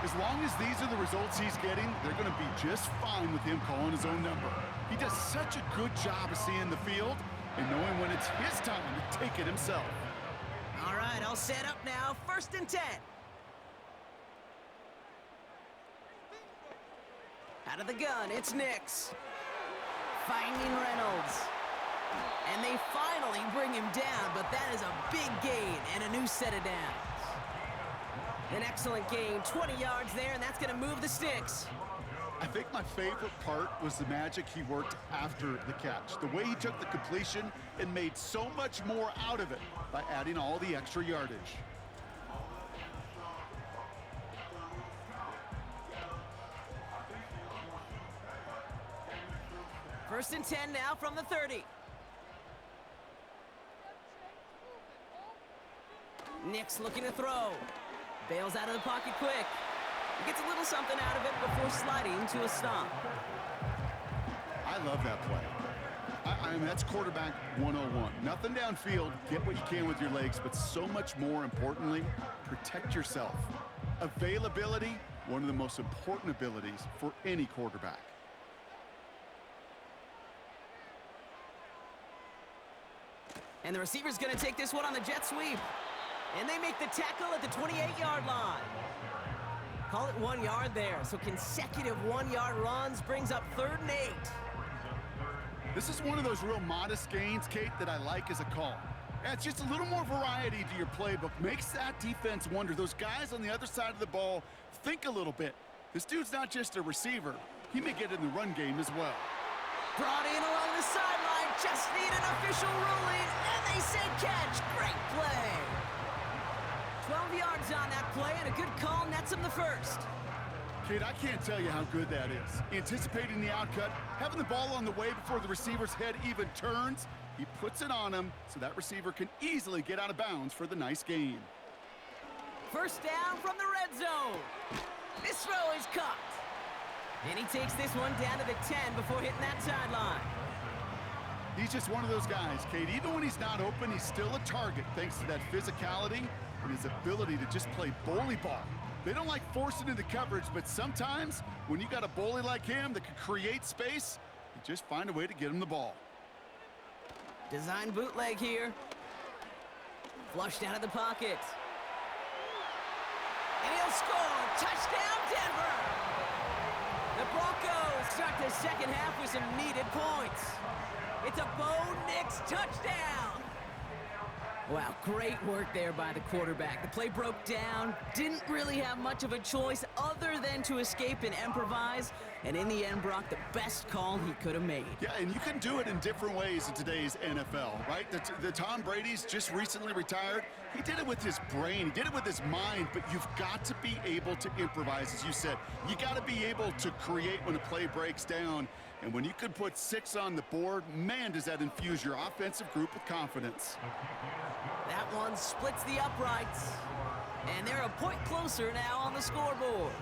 As long as these are the results he's getting, they're going to be just fine with him calling his own number. He does such a good job of seeing the field and knowing when it's his time to take it himself. All right, all set up now. 1st and 10. Out of the gun, it's Nix. Finding Reynolds. And they finally bring him down, but that is a big gain and a new set of downs. An excellent gain, 20 yards there, and that's going to move the sticks. I think my favorite part was the magic he worked after the catch. The way he took the completion and made so much more out of it by adding all the extra yardage. First and 10 now from the 30. Nix looking to throw. Bails out of the pocket quick. He gets a little something out of it before sliding to a stop. I love that play. I mean, that's quarterback 101. Nothing downfield, get what you can with your legs, but so much more importantly, protect yourself. Availability, one of the most important abilities for any quarterback. And the receiver's going to take this one on the jet sweep. And they make the tackle at the 28-yard line. Call it 1 yard there. So consecutive 1-yard runs brings up 3rd and 8. This is one of those real modest gains, Kate, that I like as a call. It's just a little more variety to your playbook. Makes that defense wonder. Those guys on the other side of the ball think a little bit. This dude's not just a receiver. He may get in the run game as well. Brought in along the sideline. Just need an official ruling. And they say catch. Great play. 12 yards on that play, and a good call nets him the first. Kid, I can't tell you how good that is. Anticipating the outcut, having the ball on the way before the receiver's head even turns, he puts it on him so that receiver can easily get out of bounds for the nice gain. First down from the red zone. This throw is caught. And he takes this one down to the 10 before hitting that sideline. He's just one of those guys, Kate. Even when he's not open, he's still a target thanks to that physicality and his ability to just play bully ball. They don't like forcing into coverage, but sometimes when you got a bully like him that can create space, you just find a way to get him the ball. Design bootleg here. Flushed out of the pocket. And he'll score. Touchdown, Denver! The Broncos start the second half with some needed points. It's a Bo Nix touchdown! Wow, great work there by the quarterback. The play broke down, didn't really have much of a choice other than to escape and improvise, and in the end, Brock, the best call he could have made. Yeah, and you can do it in different ways in today's NFL, right? The Tom Brady's just recently retired. He did it with his brain, he did it with his mind, but you've got to be able to improvise, as you said. You got to be able to create when a play breaks down. And when you can put 6 on the board, man, does that infuse your offensive group with confidence. That one splits the uprights. And they're a point closer now on the scoreboard.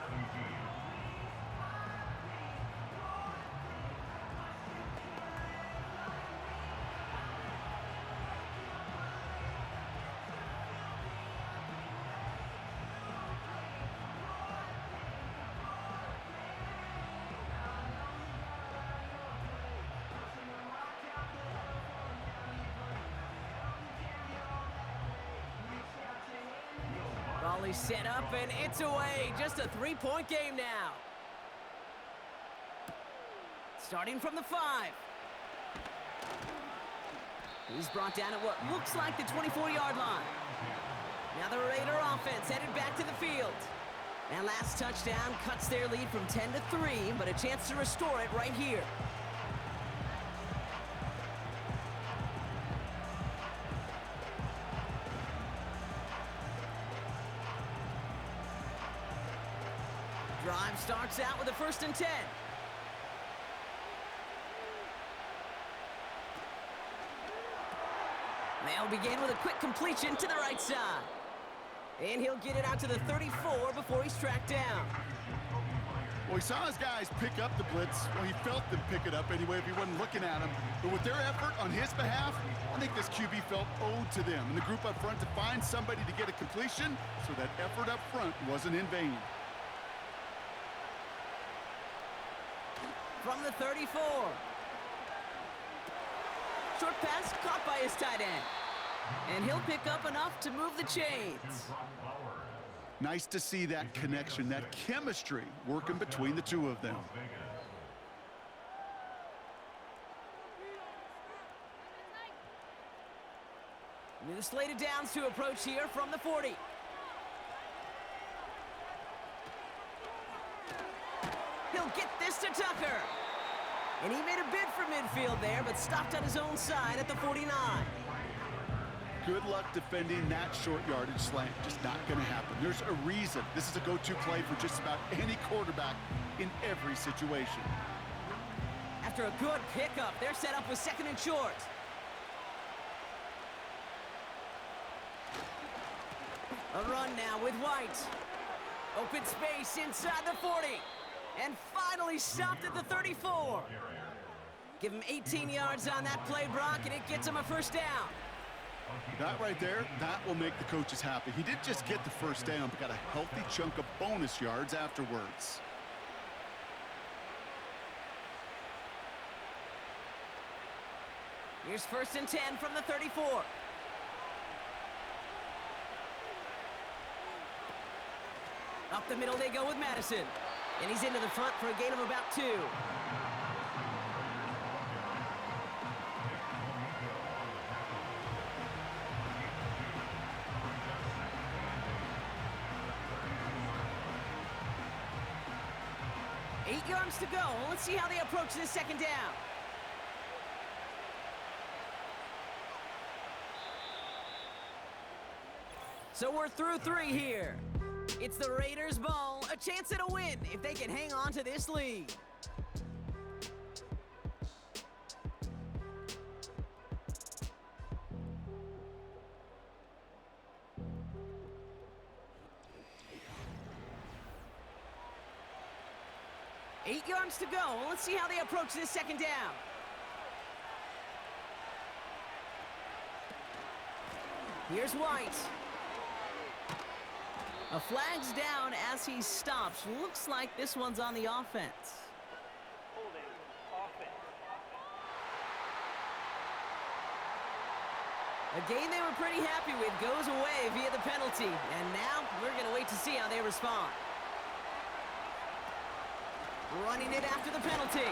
Volley set up, and it's away. Just a 3-point game now. Starting from the 5. He's brought down at what looks like the 24-yard line. Now the Raider offense headed back to the field. And last touchdown cuts their lead from 10 to 3, but a chance to restore it right here. Drive starts out with a 1st and 10. They'll begin with a quick completion to the right side. And he'll get it out to the 34 before he's tracked down. Well, he saw his guys pick up the blitz. Well, he felt them pick it up anyway if he wasn't looking at him. But with their effort on his behalf, I think this QB felt owed to them and the group up front to find somebody to get a completion, so that effort up front wasn't in vain. From the 34. Short pass caught by his tight end. And he'll pick up enough to move the chains. Nice to see that connection, that chemistry working between the two of them. New slate of downs to approach here from the 40. He'll get this to Tucker. And he made a bid for midfield there, but stopped on his own side at the 49. Good luck defending that short yardage slant. Just not going to happen. There's a reason. This is a go-to play for just about any quarterback in every situation. After a good pickup, they're set up with 2nd and short. A run now with White. Open space inside the 40. And finally stopped at the 34. Give him 18 yards on that play, Brock, and it gets him a 1st down. That right there, that will make the coaches happy. He didn't just get the 1st down, but got a healthy chunk of bonus yards afterwards. Here's 1st and 10 from the 34. Up the middle they go with Madison. And he's into the front for a gain of about 2. Eight yards to go. Let's see how they approach this 2nd down. So we're through 3 here. It's the Raiders' ball, a chance at a win if they can hang on to this lead. Eight yards to go. Let's see how they approach this second down. Here's White. A flag's down as he stops. Looks like this one's on the offense. Holding. Offense. A game they were pretty happy with goes away via the penalty. And now we're going to wait to see how they respond. Running it after the penalty.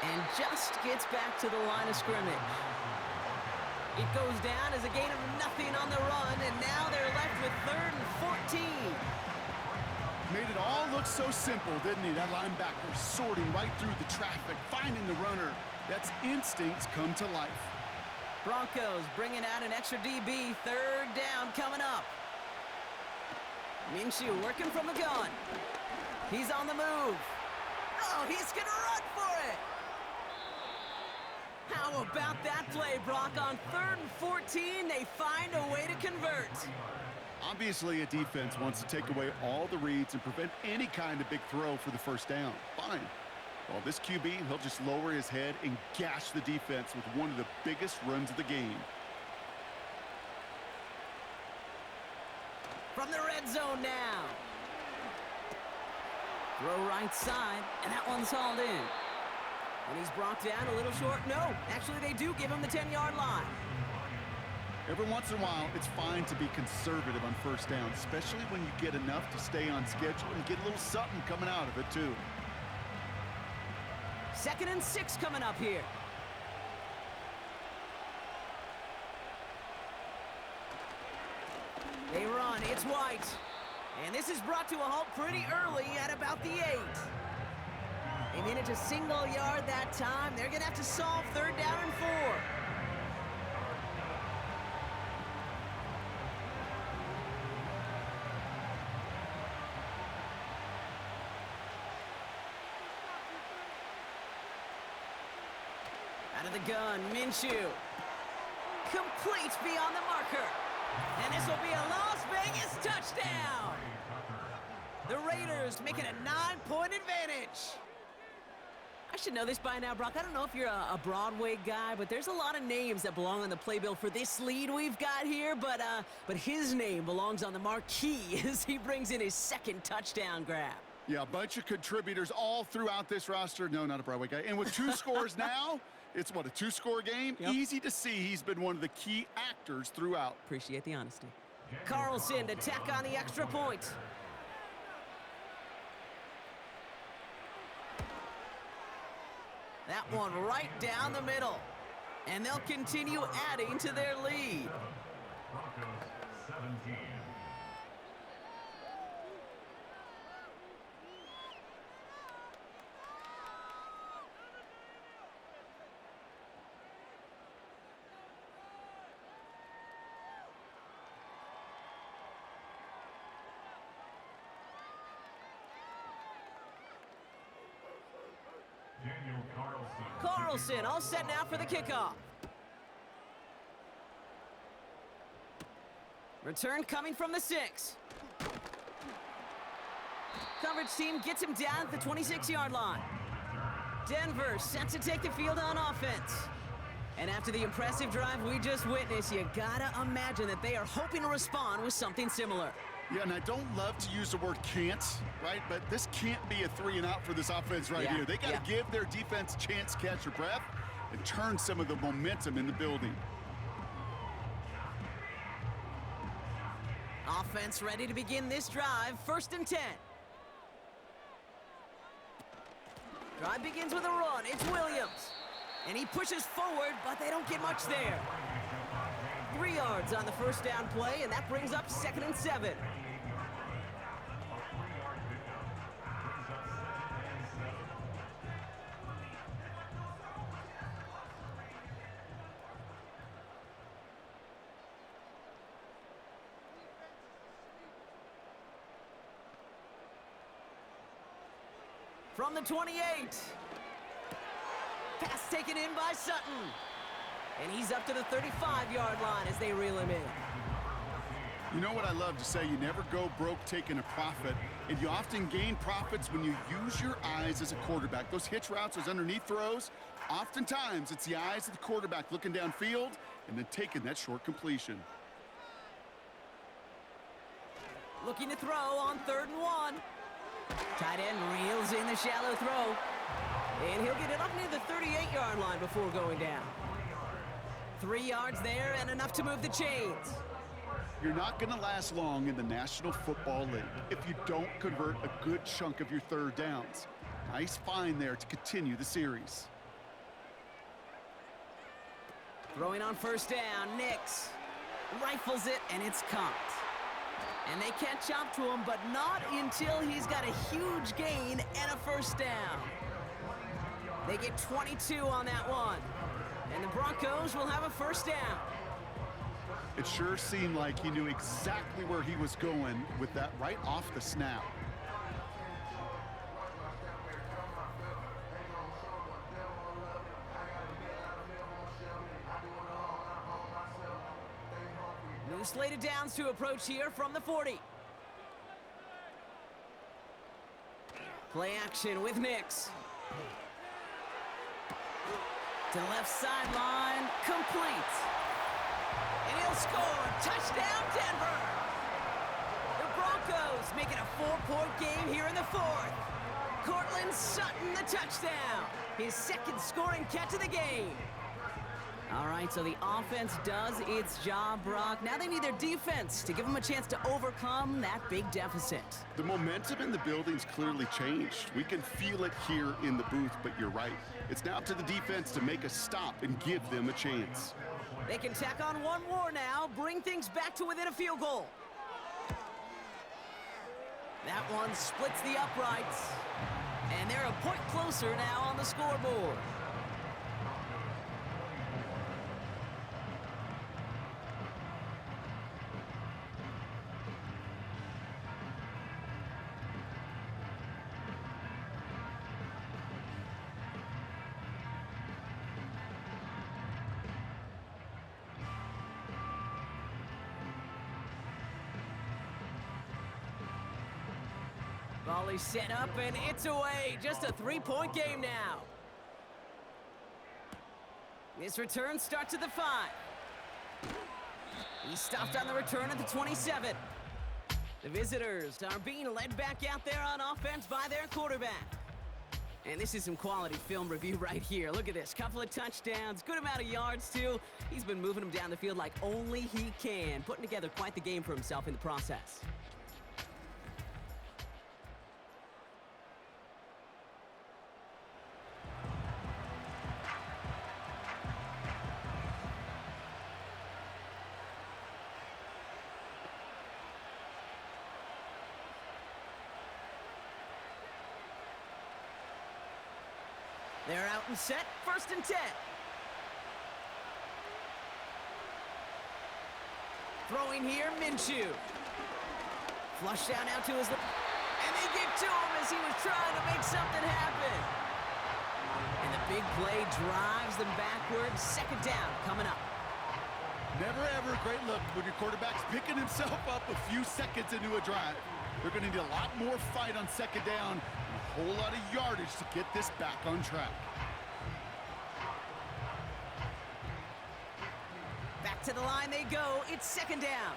And just gets back to the line of scrimmage. It goes down as a gain of nothing on the run, and now they're left with 3rd and 14. Made it all look so simple, didn't he? That linebacker sorting right through the traffic, finding the runner. That's instincts come to life. Broncos bringing out an extra DB. 3rd down coming up. Minshew working from the gun. He's on the move. Oh, he's going to run for it. How about that play, Brock? On 3rd and 14, they find a way to convert. Obviously, a defense wants to take away all the reads and prevent any kind of big throw for the first down. Fine. Well, this QB, he'll just lower his head and gash the defense with one of the biggest runs of the game. From the red zone now. Throw right side, and that one's hauled in. And he's brought down a little short. No, actually they do give him the 10-yard line. Every once in a while, it's fine to be conservative on first down, especially when you get enough to stay on schedule and get a little something coming out of it, too. 2nd and 6 coming up here. They run, it's White. And this is brought to a halt pretty early at about the 8. They manage a single yard that time. They're going to have to solve 3rd down and 4. Out of the gun, Minshew. Complete beyond the marker. And this will be a Las Vegas touchdown. The Raiders making a 9-point advantage. I should know this by now, Brock. I don't know if you're a Broadway guy, but there's a lot of names that belong on the playbill for this lead we've got here. But his name belongs on the marquee as he brings in his 2nd touchdown grab. Yeah, a bunch of contributors all throughout this roster. No, not a Broadway guy. And with 2 scores now, it's what, a 2-score game? Yep. Easy to see he's been one of the key actors throughout. Appreciate the honesty. Carlson to tack on the extra point. That one right down the middle. And they'll continue adding to their lead. Broncos 17. Carlson all set now for the kickoff. Return coming from the 6. Coverage team gets him down at the 26-yard line. Denver set to take the field on offense. And after the impressive drive we just witnessed, you gotta imagine that they are hoping to respond with something similar. Yeah, and I don't love to use the word can't, right? But this can't be a 3-and-out for this offense right here. They got to give their defense a chance to catch their breath and turn some of the momentum in the building. Offense ready to begin this drive. 1st and 10. Drive begins with a run. It's Williams. And he pushes forward, but they don't get much there. 3 yards on the 1st down play, and that brings up 2nd and 7. From the 28. Pass taken in by Sutton. And he's up to the 35-yard line as they reel him in. You know what I love to say? You never go broke taking a profit, and you often gain profits when you use your eyes as a quarterback. Those hitch routes, those underneath throws, oftentimes it's the eyes of the quarterback looking downfield and then taking that short completion. Looking to throw on 3rd and 1. Tight end reels in the shallow throw. And he'll get it up near the 38-yard line before going down. 3 yards there and enough to move the chains. You're not going to last long in the National Football League if you don't convert a good chunk of your 3rd downs. Nice find there to continue the series. Throwing on 1st down, Nix rifles it, and it's caught. And they catch up to him, but not until he's got a huge gain and a 1st down. They get 22 on that one. And the Broncos will have a 1st down. It sure seemed like he knew exactly where he was going with that right off the snap. New slated downs to approach here from the 40. Play action with Nix. To the left sideline, complete. And he'll score. Touchdown, Denver. The Broncos make it a 4-point game here in the 4th. Cortland Sutton, the touchdown. His 2nd scoring catch of the game. All right, so the offense does its job, Brock. Now they need their defense to give them a chance to overcome that big deficit. The momentum in the building's clearly changed. We can feel it here in the booth, but you're right. It's now up to the defense to make a stop and give them a chance. They can tack on one more now, bring things back to within a field goal. That one splits the uprights. And they're a point closer now on the scoreboard. Volley set up, and it's away. Just a 3-point game now. This return starts at the 5. He stopped on the return at the 27. The visitors are being led back out there on offense by their quarterback. And this is some quality film review right here. Look at this. Couple of touchdowns, good amount of yards, too. He's been moving them down the field like only he can, putting together quite the game for himself in the process. They're out and set, 1st and 10. Throwing here, Minshew. Flushed down out to his left. And they get to him as he was trying to make something happen. And the big play drives them backwards. 2nd down coming up. Never ever a great look when your quarterback's picking himself up a few seconds into a drive. They're going to need a lot more fight on 2nd down. A whole lot of yardage to get this back on track. Back to the line they go. It's 2nd down.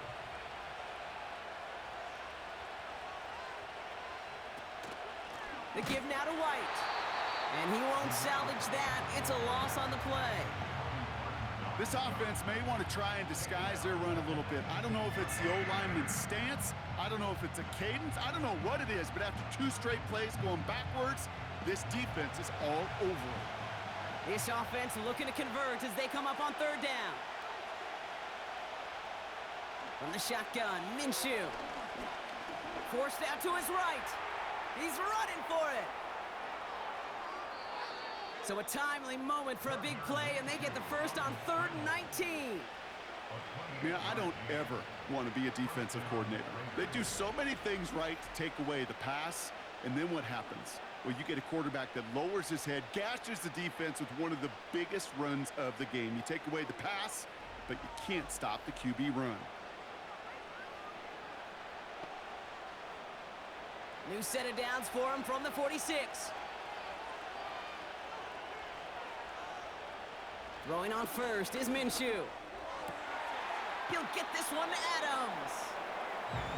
The give now to White. And he won't salvage that. It's a loss on the play. This offense may want to try and disguise their run a little bit. I don't know if it's the O-lineman's stance. I don't know if it's a cadence. I don't know what it is, but after 2 straight plays going backwards, this defense is all over it. This offense looking to convert as they come up on 3rd down. From the shotgun, Minshew. Forced out to his right. He's running for it. So a timely moment for a big play, and they get the first on 3rd and 19. Man, I don't ever want to be a defensive coordinator. They do so many things right to take away the pass, and then what happens? Well, you get a quarterback that lowers his head, gashes the defense with one of the biggest runs of the game. You take away the pass, but you can't stop the QB run. New set of downs for him from the 46. Throwing on first is Minshew. He'll get this one to Adams.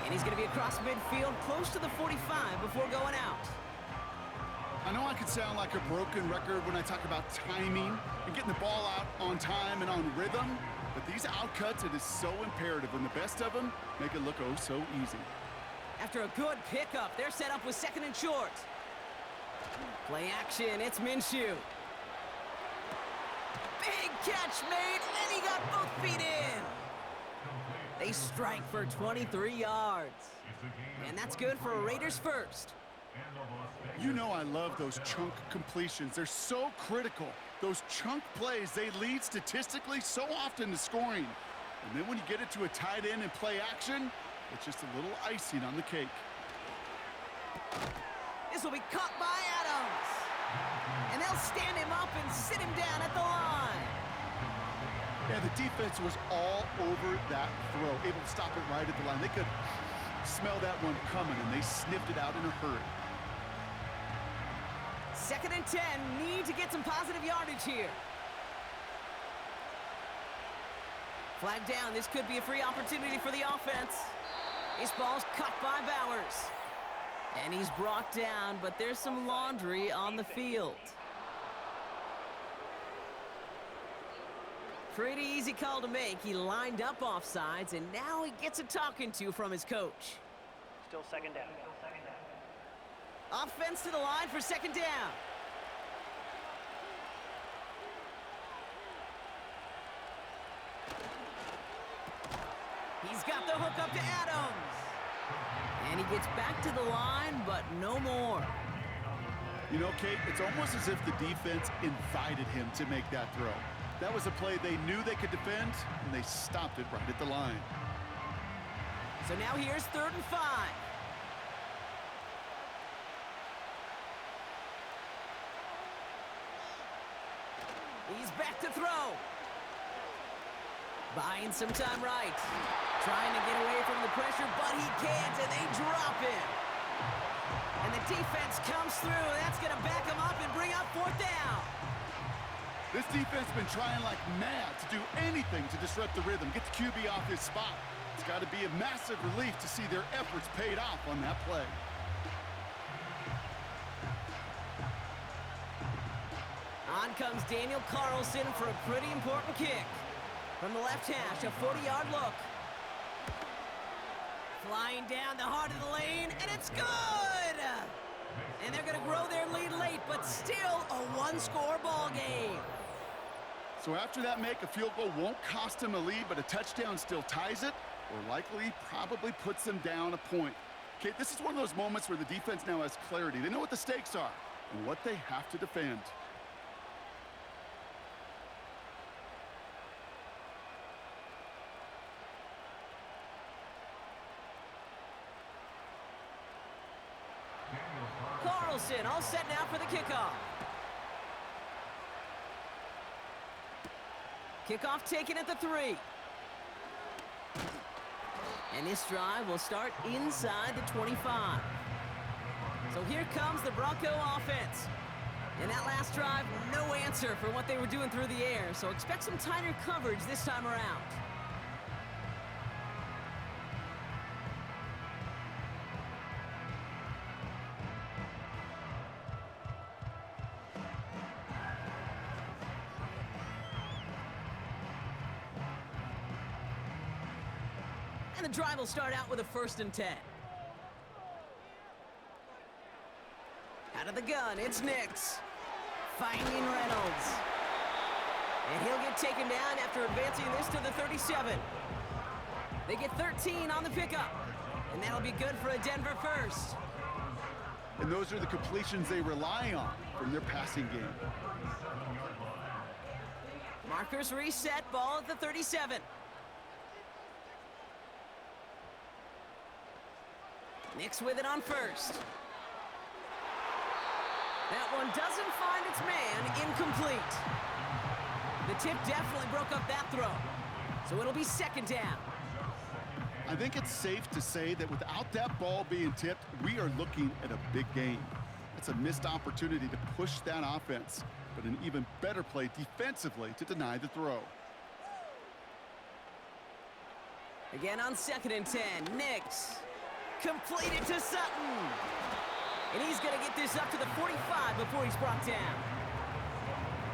And he's going to be across midfield, close to the 45 before going out. I know I could sound like a broken record when I talk about timing and getting the ball out on time and on rhythm, but these outcuts, it is so imperative, and the best of them make it look oh so easy. After a good pickup, they're set up with second and short. Play action, it's Minshew. Big catch made, and he got both feet in. They strike for 23 yards. And that's good for a Raiders first. You know I love those chunk completions. They're so critical. Those chunk plays, they lead statistically so often to scoring. And then when you get it to a tight end and play action, it's just a little icing on the cake. This will be caught by Adams. And they'll stand him up and sit him down at the line. Yeah, the defense was all over that throw, able to stop it right at the line. They could smell that one coming, and they sniffed it out in a hurry. Second and 10, need to get some positive yardage here. Flag down, this could be a free opportunity for the offense. This ball's cut by Bowers. And he's brought down, but there's some laundry on the field. Pretty easy call to make. He lined up offsides, and now he gets a talking to from his coach. Still second down. Offense to the line for second down. He's got the hook up to Adams. And he gets back to the line, but no more. You know, Kate, it's almost as if the defense invited him to make that throw. That was a play they knew they could defend, and they stopped it right at the line. So now here's 3rd and 5. He's back to throw. Buying some time right. Trying to get away from the pressure, but he can't, and they drop him. And the defense comes through. That's going to back him up and bring up 4th down. This defense has been trying like mad to do anything to disrupt the rhythm, get the QB off his spot. It's got to be a massive relief to see their efforts paid off on that play. On comes Daniel Carlson for a pretty important kick. From the left hash, a 40-yard look. Flying down the heart of the lane, and it's good! And they're going to grow their lead late, but still a one-score ball game. So after that make, a field goal won't cost them a lead, but a touchdown still ties it, or likely probably puts them down a point. Okay, this is one of those moments where the defense now has clarity. They know what the stakes are and what they have to defend. Carlson all set now for the kickoff. Kickoff taken at the 3. And this drive will start inside the 25. So here comes the Bronco offense. And that last drive, no answer for what they were doing through the air. So expect some tighter coverage this time around. And the drive will start out with a 1st and 10. Out of the gun, it's Nix. Finding Reynolds. And he'll get taken down after advancing this to the 37. They get 13 on the pickup. And that'll be good for a Denver first. And those are the completions they rely on from their passing game. Markers reset, ball at the 37. Nix with it on first. That one doesn't find its man. Incomplete. The tip definitely broke up that throw. So it'll be second down. I think it's safe to say that without that ball being tipped, we are looking at a big game. It's a missed opportunity to push that offense, but an even better play defensively to deny the throw. Again on 2nd and 10. Nix. Completed to Sutton. And he's going to get this up to the 45 before he's brought down.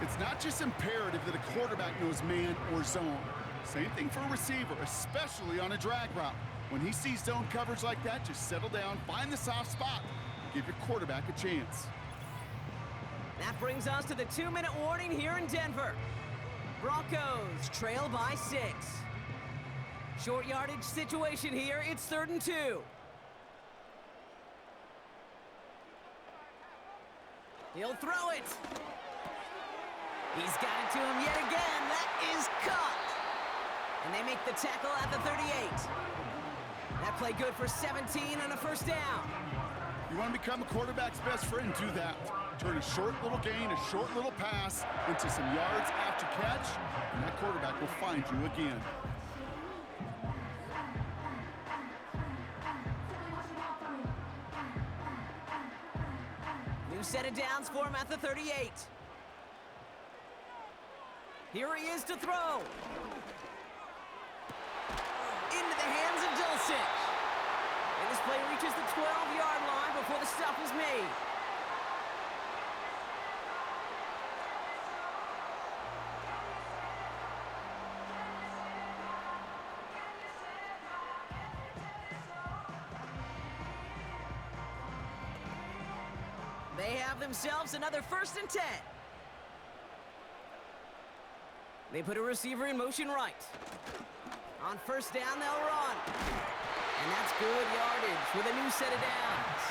It's not just imperative that a quarterback knows man or zone. Same thing for a receiver, especially on a drag route. When he sees zone coverage like that, just settle down, find the soft spot, and give your quarterback a chance. That brings us to the 2-minute warning here in Denver. Broncos trail by 6. Short yardage situation here. It's 3rd and 2. He'll throw it. He's got it to him yet again. That is caught. And they make the tackle at the 38. That play good for 17 and a first down. You want to become a quarterback's best friend, do that. Turn a short little gain, a short little pass into some yards after catch, and that quarterback will find you again. New set of downs for him at the 38. Here he is to throw. Into the hands of Dulcich. And this play reaches the 12-yard line before the stop is made. They have themselves another 1st and 10. They put a receiver in motion right. On 1st down, they'll run. And that's good yardage with a new set of downs.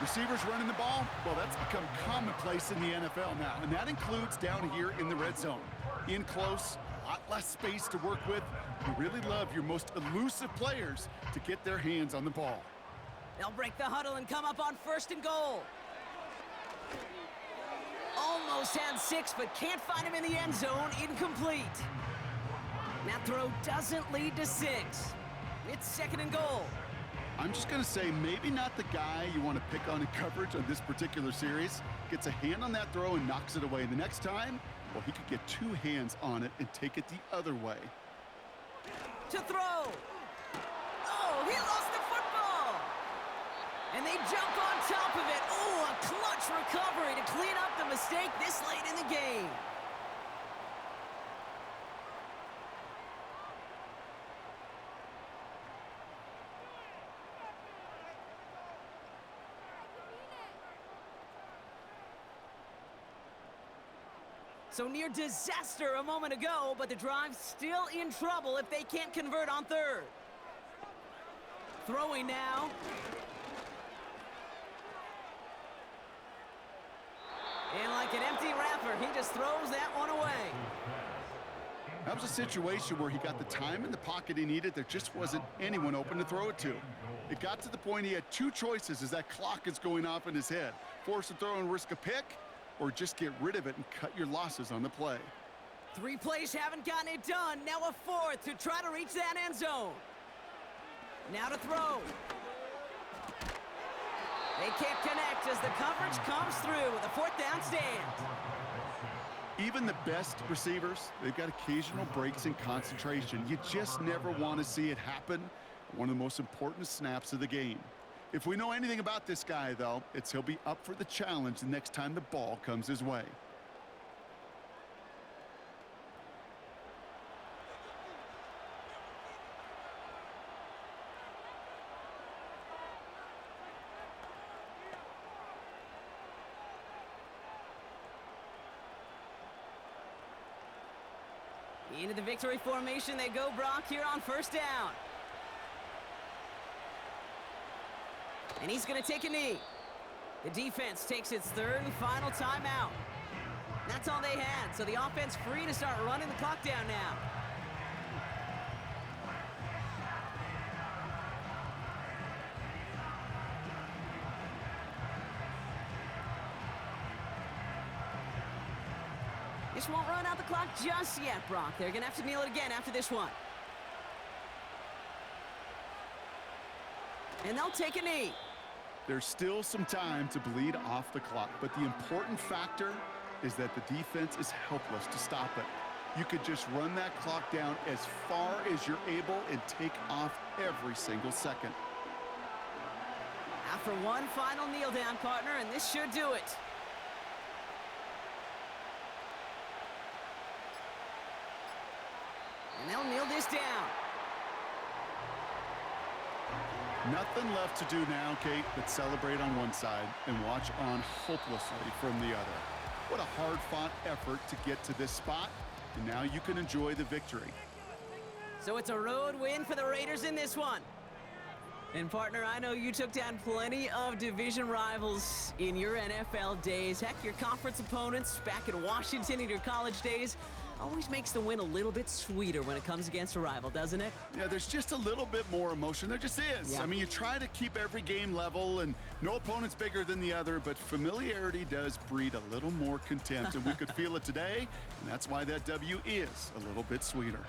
Receivers running the ball, well, that's become commonplace in the NFL now, and that includes down here in the red zone. In close, a lot less space to work with. You really love your most elusive players to get their hands on the ball. They'll break the huddle and come up on 1st and goal. Almost had 6, but can't find him in the end zone. Incomplete. That throw doesn't lead to 6. It's 2nd and goal. I'm just going to say maybe not the guy you want to pick on in coverage on this particular series. Gets a hand on that throw and knocks it away. The next time, well, he could get 2 hands on it and take it the other way. To throw. Oh, he lost the football. And they jump on top of it. Oh, a clutch recovery to clean up the mistake this late in the game. So near disaster a moment ago, but the drive's still in trouble if they can't convert on 3rd. Throwing now. And like an empty wrapper, he just throws that one away. That was a situation where he got the time in the pocket he needed. There just wasn't anyone open to throw it to. It got to the point he had 2 choices as that clock is going off in his head. Force a throw and risk a pick, or just get rid of it and cut your losses on the play. 3 plays haven't gotten it done. Now a 4th to try to reach that end zone. Now to throw. They can't connect as the coverage comes through with a 4th down stand. Even the best receivers, they've got occasional breaks in concentration. You just never want to see it happen. One of the most important snaps of the game. If we know anything about this guy, though, it's he'll be up for the challenge the next time the ball comes his way. Into the victory formation they go, Brock, here on 1st down. And he's going to take a knee. The defense takes its 3rd and final timeout. That's all they had, so the offense free to start running the clock down now. This won't run out the clock just yet, Brock. They're going to have to kneel it again after this one. And they'll take a knee. There's still some time to bleed off the clock, but the important factor is that the defense is helpless to stop it. You could just run that clock down as far as you're able and take off every single second. After one final kneel down, partner, and this should do it. And they'll kneel this down. Nothing left to do now, Kate, but celebrate on one side and watch on hopelessly from the other. What a hard-fought effort to get to this spot, and now you can enjoy the victory. So it's a road win for the Raiders in this one. And partner, I know you took down plenty of division rivals in your NFL days. Heck, your conference opponents back in Washington in your college days always makes the win a little bit sweeter when it comes against a rival, doesn't it? Yeah, there's just a little bit more emotion. There just is. Yeah. I mean, you try to keep every game level, and no opponent's bigger than the other, but familiarity does breed a little more contempt, and we could feel it today, and that's why that W is a little bit sweeter.